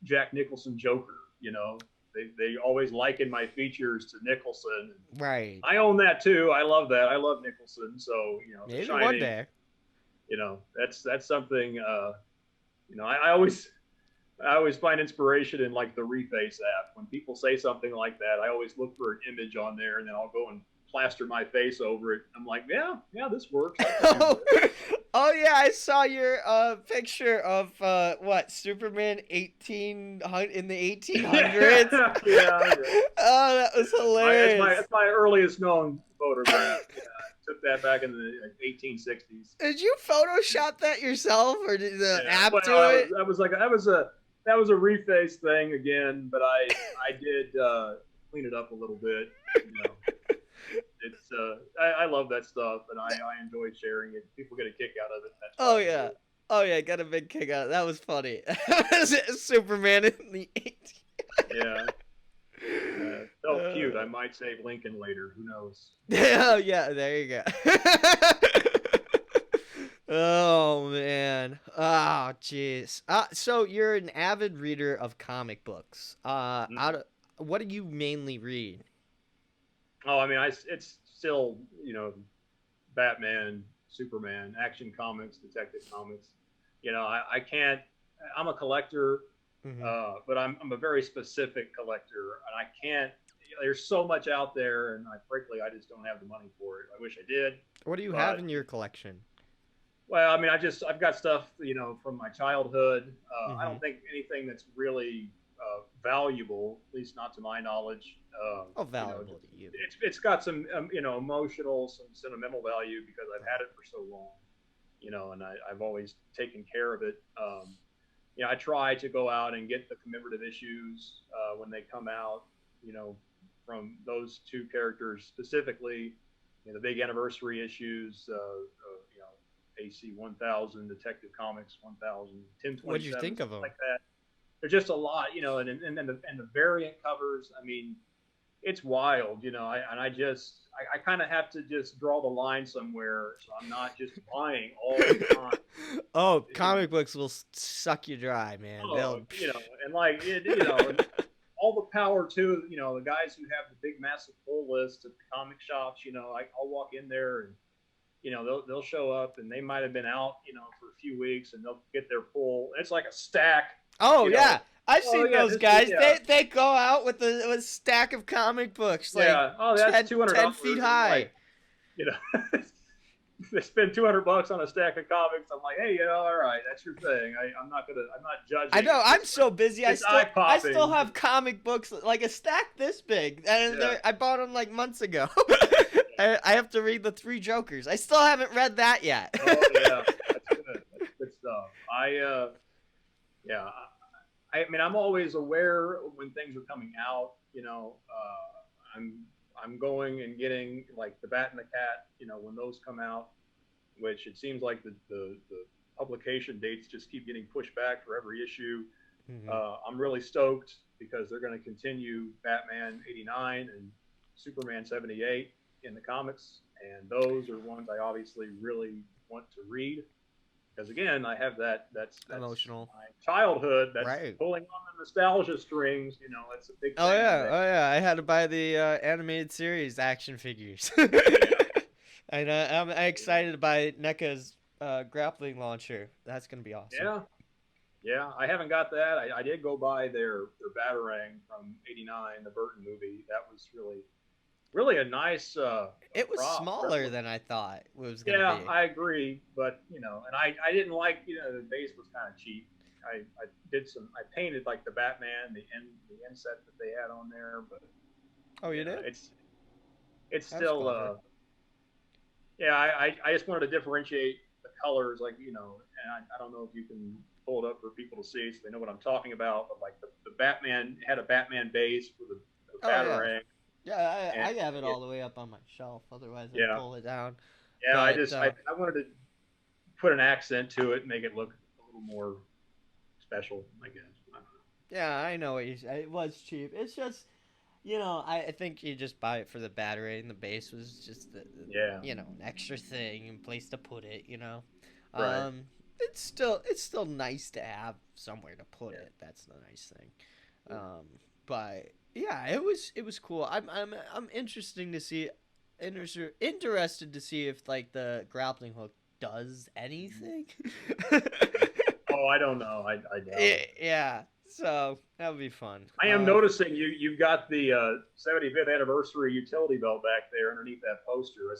Jack Nicholson Joker. They always liken my features to Nicholson. right. I own that too. I love that. I love Nicholson. So The Maybe one Shining. day. That's something. I always find inspiration in like the Reface app. When people say something like that, I always look for an image on there, and then I'll go and plaster my face over it. I'm like, yeah, this works. I can do this. Oh yeah, I saw your picture of what Superman 1800 in the 1800s. Yeah. Oh, that was hilarious. It's my earliest known photograph. Yeah, I took that back in the 1860s. Did you Photoshop that yourself, or did the app well, do it? that was a reface thing again, but I did clean it up a little bit. You know. It's I love that stuff, and I enjoy sharing it. People get a kick out of it. That's Oh yeah. Oh yeah, got a big kick out of it. That was funny. Superman in the 18. Yeah. Felt cute. I might save Lincoln later. Who knows? Oh yeah, there you go. Oh man. Oh jeez. So you're an avid reader of comic books. What do you mainly read? Oh, I mean, it's still, Batman, Superman, Action Comics, Detective Comics. I can't. I'm a collector, but I'm a very specific collector, and I can't. There's so much out there, and frankly, I just don't have the money for it. I wish I did. What do you have in your collection? Well, I mean, I've got stuff, from my childhood. I don't think anything that's really valuable, at least not to my knowledge. Valuable to you. It's got some, emotional, some sentimental value because I've had it for so long, and I've always taken care of it. I try to go out and get the commemorative issues when they come out, from those two characters specifically, the big anniversary issues, AC 1000, Detective Comics 1000, 1027. What did you think of them? Like that. There's just a lot, and the variant covers. I mean, it's wild, I kind of have to just draw the line somewhere, so I'm not just buying all the time. Oh, comic books will suck you dry, man. And and all the power to, the guys who have the big, massive pull list at the comic shops. I'll walk in there and, they'll show up and they might have been out, for a few weeks, and they'll get their pull. It's like a stack. Oh yeah. I've seen those guys. They go out with a stack of comic books, like that's 10 feet high. They spend $200 on a stack of comics. I'm like, hey, all right, that's your thing. I'm not judging. I know. I'm so busy. I still have comic books, like a stack this big, and I bought them like months ago. I have to read the Three Jokers. I still haven't read that yet. Oh yeah, that's good. That's good stuff. I mean, I'm always aware when things are coming out. I'm going and getting like the Bat and the Cat. When those come out, which it seems like the publication dates just keep getting pushed back for every issue. I'm really stoked because they're going to continue Batman 89 and Superman 78 in the comics, and those are ones I obviously really want to read. Because again, I have that's emotional. My childhood. That's right. Pulling on the nostalgia strings. That's a big thing. Oh yeah. I had to buy the animated series action figures. And I'm excited to buy NECA's grappling launcher. That's gonna be awesome. Yeah. I haven't got that. I did go buy their Batarang from '89, the Burton movie. That was really a nice. It was smaller than I thought it was gonna be. Yeah, I agree, but and I didn't like the base was kind of cheap. I painted like the Batman, the end set that they had on there, but you did? It's still I just wanted to differentiate the colors, like and I don't know if you can pull it up for people to see so they know what I'm talking about, but like the Batman had a Batman base with a Batarang. Yeah, I have it all the way up on my shelf. Otherwise, I'd pull it down. Yeah, but, I wanted to put an accent to it and make it look a little more special, I guess. I don't know. Yeah, I know what you said. It was cheap. It's just, I think you just buy it for the battery, and the base was just, an extra thing and place to put it. Right. It's still nice to have somewhere to put it. That's the nice thing. But. Yeah, it was cool. I'm interested to see if like the grappling hook does anything. Oh, I don't know. I don't. Yeah. So that would be fun. I am noticing you've got the 75th anniversary utility belt back there underneath that poster.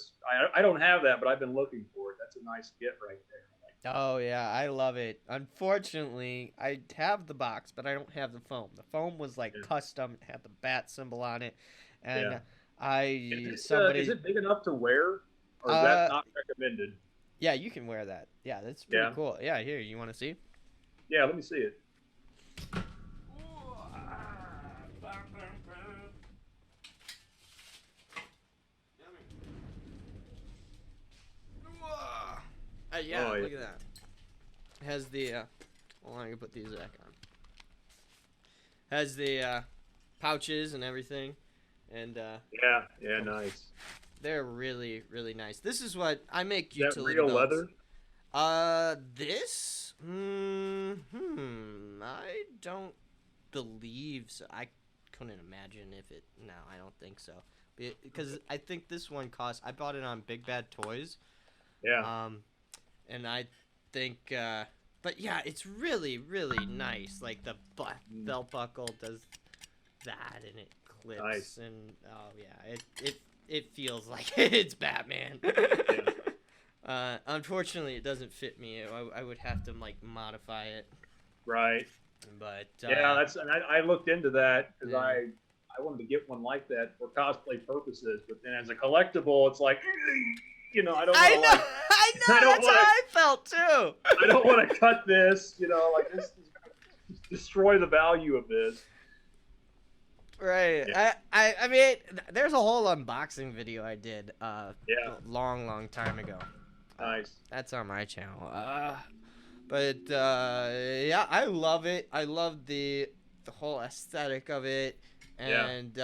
I don't have that, but I've been looking for it. That's a nice get right there. Oh yeah, I love it. Unfortunately, I have the box, but I don't have the foam. The foam was like custom, it had the bat symbol on it, and Is it big enough to wear, or is that not recommended? Yeah, you can wear that. Yeah, that's pretty cool. Yeah, here, you want to see? Yeah, let me see it. Look at that. It has the hold on, I can put these back on. Has the pouches and everything, and nice. they're really, really nice. This is what I make Is that utility real belts. leather? This? I don't believe so. I couldn't imagine if it. No, I don't think so. Because I think this one cost. I bought it on Big Bad Toys. Yeah. And I think. But yeah, it's really, really nice. Like the belt buckle does that, and it clips, nice. and oh yeah, it feels like it's Batman. Unfortunately, it doesn't fit me. I would have to like modify it. Right. But and I looked into that because I wanted to get one like that for cosplay purposes, but then as a collectible, it's like, I don't. I know. That's how I felt too. I don't want to cut this. Like this is gonna destroy the value of this. Right. Yeah. I mean, there's a whole unboxing video I did a long time ago. Nice. That's on my channel. But yeah, I love it. I love the whole aesthetic of it, and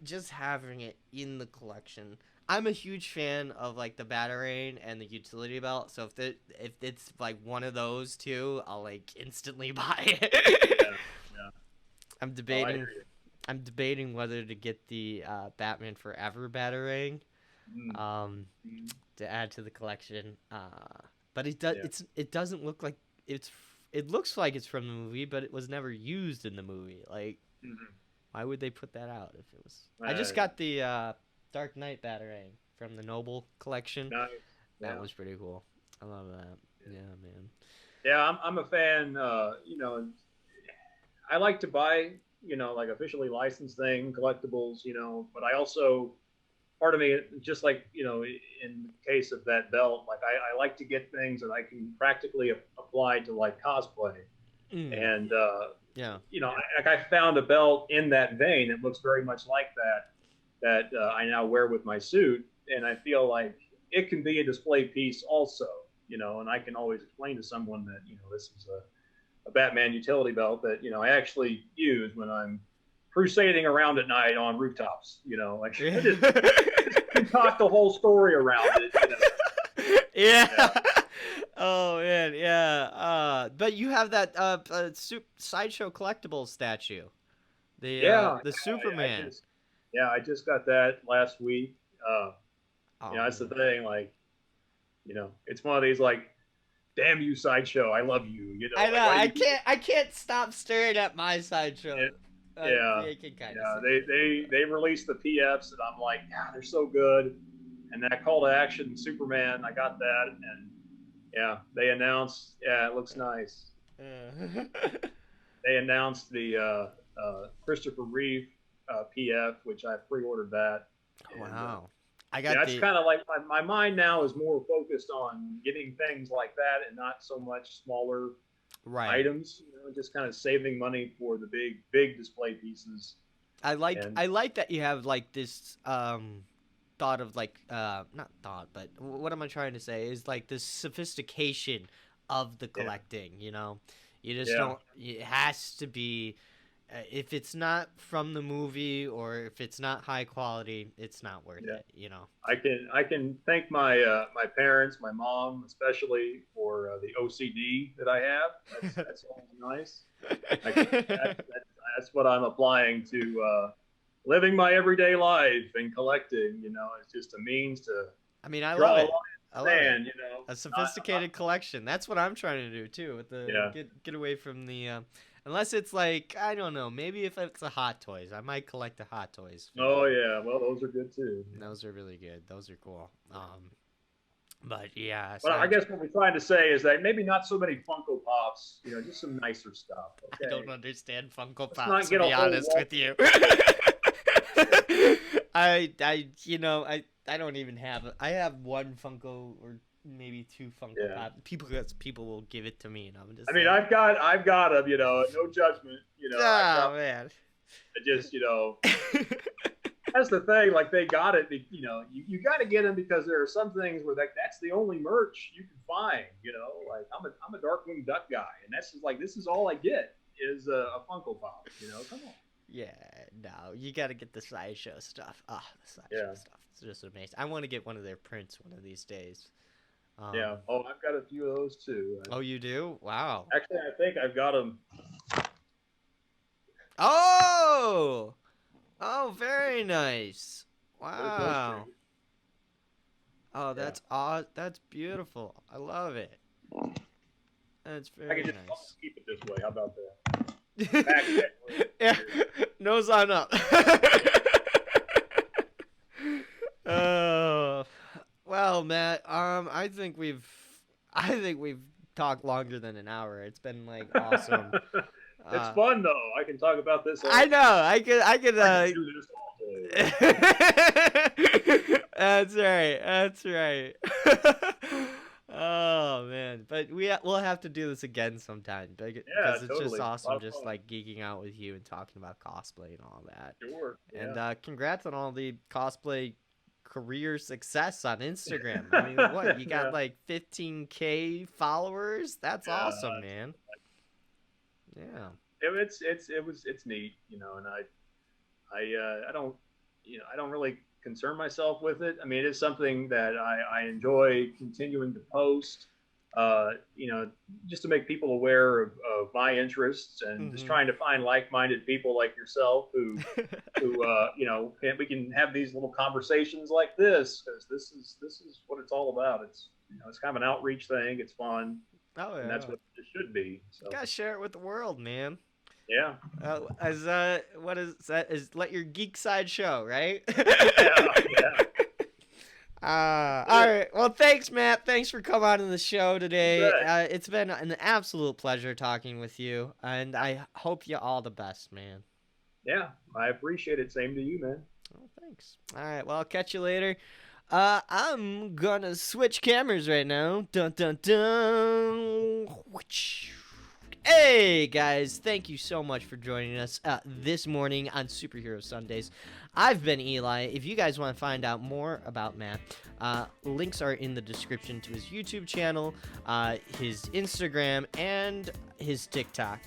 just having it in the collection. I'm a huge fan of like the Batarang and the utility belt. So if it's like one of those two, I'll like instantly buy it. Yeah. I'm debating whether to get the Batman Forever Batarang to add to the collection. But it doesn't look like it looks like it's from the movie, but it was never used in the movie. Like, why would they put that out if it was? I just got the Dark Knight Batarang from the Noble collection. Nice. That was pretty cool. I love that. Yeah, man. Yeah, I'm a fan. I like to buy, like officially licensed thing, collectibles, but I also, part of me, just like, in the case of that belt, like I like to get things that I can practically apply to like cosplay. And, I found a belt in that vein that looks very much like that I now wear with my suit. And I feel like it can be a display piece also, and I can always explain to someone that, this is a Batman utility belt that, I actually use when I'm crusading around at night on rooftops, like just talk the whole story around it. Yeah. Oh man, yeah. But you have that Sideshow Collectibles statue. The Superman. I just got that last week. That's the thing. Like, it's one of these like, damn you, Sideshow, I love you. I know. I can't stop staring at my Sideshow. They released the PFs, and I'm like, yeah, they're so good. And that call to action, Superman, I got that, and they announced, it looks nice. They announced the Christopher Reeve PF, which I pre-ordered that. Wow. It's kind of like my mind now is more focused on getting things like that and not so much smaller items. Just kind of saving money for the big display pieces. I like that you have like this thought of like not thought, but what am I trying to say is like this sophistication of the collecting. You just don't. It has to be. If it's not from the movie or if it's not high quality, it's not worth it. I can thank my my parents, my mom especially, for the OCD that I have. That's always nice. That's what I'm applying to living my everyday life and collecting. It's just a means to. I mean, I love it. A sophisticated collection. That's what I'm trying to do too. With the get away from the. Unless it's like, I don't know, maybe if it's a Hot Toys, I might collect the Hot Toys. Oh yeah, well those are good too. Those are really good. Those are cool. But yeah. But I guess what we're trying to say is that maybe not so many Funko Pops, just some nicer stuff. Okay? I don't understand Funko Let's Pops, not to get be a whole honest wall- with you. I don't even have. I have one Funko or maybe two Funko Pop. People will give it to me, and I'm just. I mean, I've got them. No judgment. Oh man. Just that's the thing. Like they got it. You got to get them because there are some things where that's the only merch you can find. Like I'm a Darkwing Duck guy, and that's just like this is all I get is a Funko Pop. Come on. Yeah, no, you got to get the Sideshow stuff. The Sideshow stuff. It's just amazing. I want to get one of their prints one of these days. Yeah. Oh, I've got a few of those too. Oh, you do? Wow. Actually, I think I've got them. Oh, very nice. Wow. Oh, that's odd. That's beautiful. I love it. That's very I can nice. just keep it this way. How about that? Yeah, nose on up. Oh, well, Matt. I think we've talked longer than an hour. It's been like awesome. It's fun though. I can talk about this. I know. I could. Do this all day. That's right. That's right. Oh man, but we'll have to do this again sometime because it's totally. just awesome, just like geeking out with you and talking about cosplay and all that. Sure. Yeah. And congrats on all the cosplay career success on Instagram. I mean, what you got like 15K followers? That's awesome, man. Yeah. It's neat, and I don't really concern myself with it. I mean, it is something that I enjoy continuing to post, just to make people aware of my interests and just trying to find like-minded people like yourself who we can have these little conversations like this because this is what it's all about. It's it's kind of an outreach thing. It's fun. Oh yeah. And that's what it should be. So. You gotta share it with the world, man. Yeah. What is that? Is let your geek side show, right? Yeah. All right. Well, thanks, Matt. Thanks for coming on the show today. It's been an absolute pleasure talking with you, and I hope you all the best, man. Yeah, I appreciate it. Same to you, man. Oh, thanks. All right. Well, I'll catch you later. I'm gonna switch cameras right now. Dun dun dun. Hey guys, thank you so much for joining us this morning on Superhero Sundays. I've been Eli. If you guys want to find out more about Matt, links are in the description to his YouTube channel, his Instagram, and his TikTok.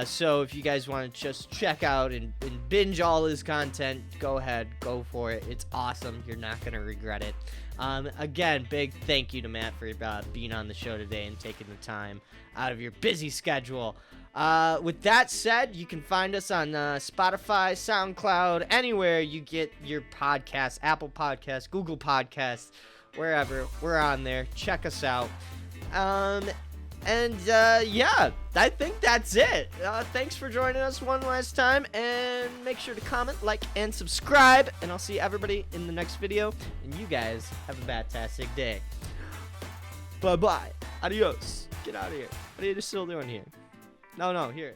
So if you guys want to just check out and binge all his content, go ahead, go for it. It's awesome. You're not going to regret it. Again, big thank you to Matt for being on the show today and taking the time out of your busy schedule. With that said, you can find us on Spotify, SoundCloud, anywhere you get your podcasts, Apple Podcasts, Google Podcasts, wherever. We're on there. Check us out. Yeah, I think that's it. Thanks for joining us one last time, and make sure to comment, like, and subscribe, and I'll see everybody in the next video, and you guys have a fantastic day. Bye-bye. Adios. Get out of here. What are you still doing here? No, here.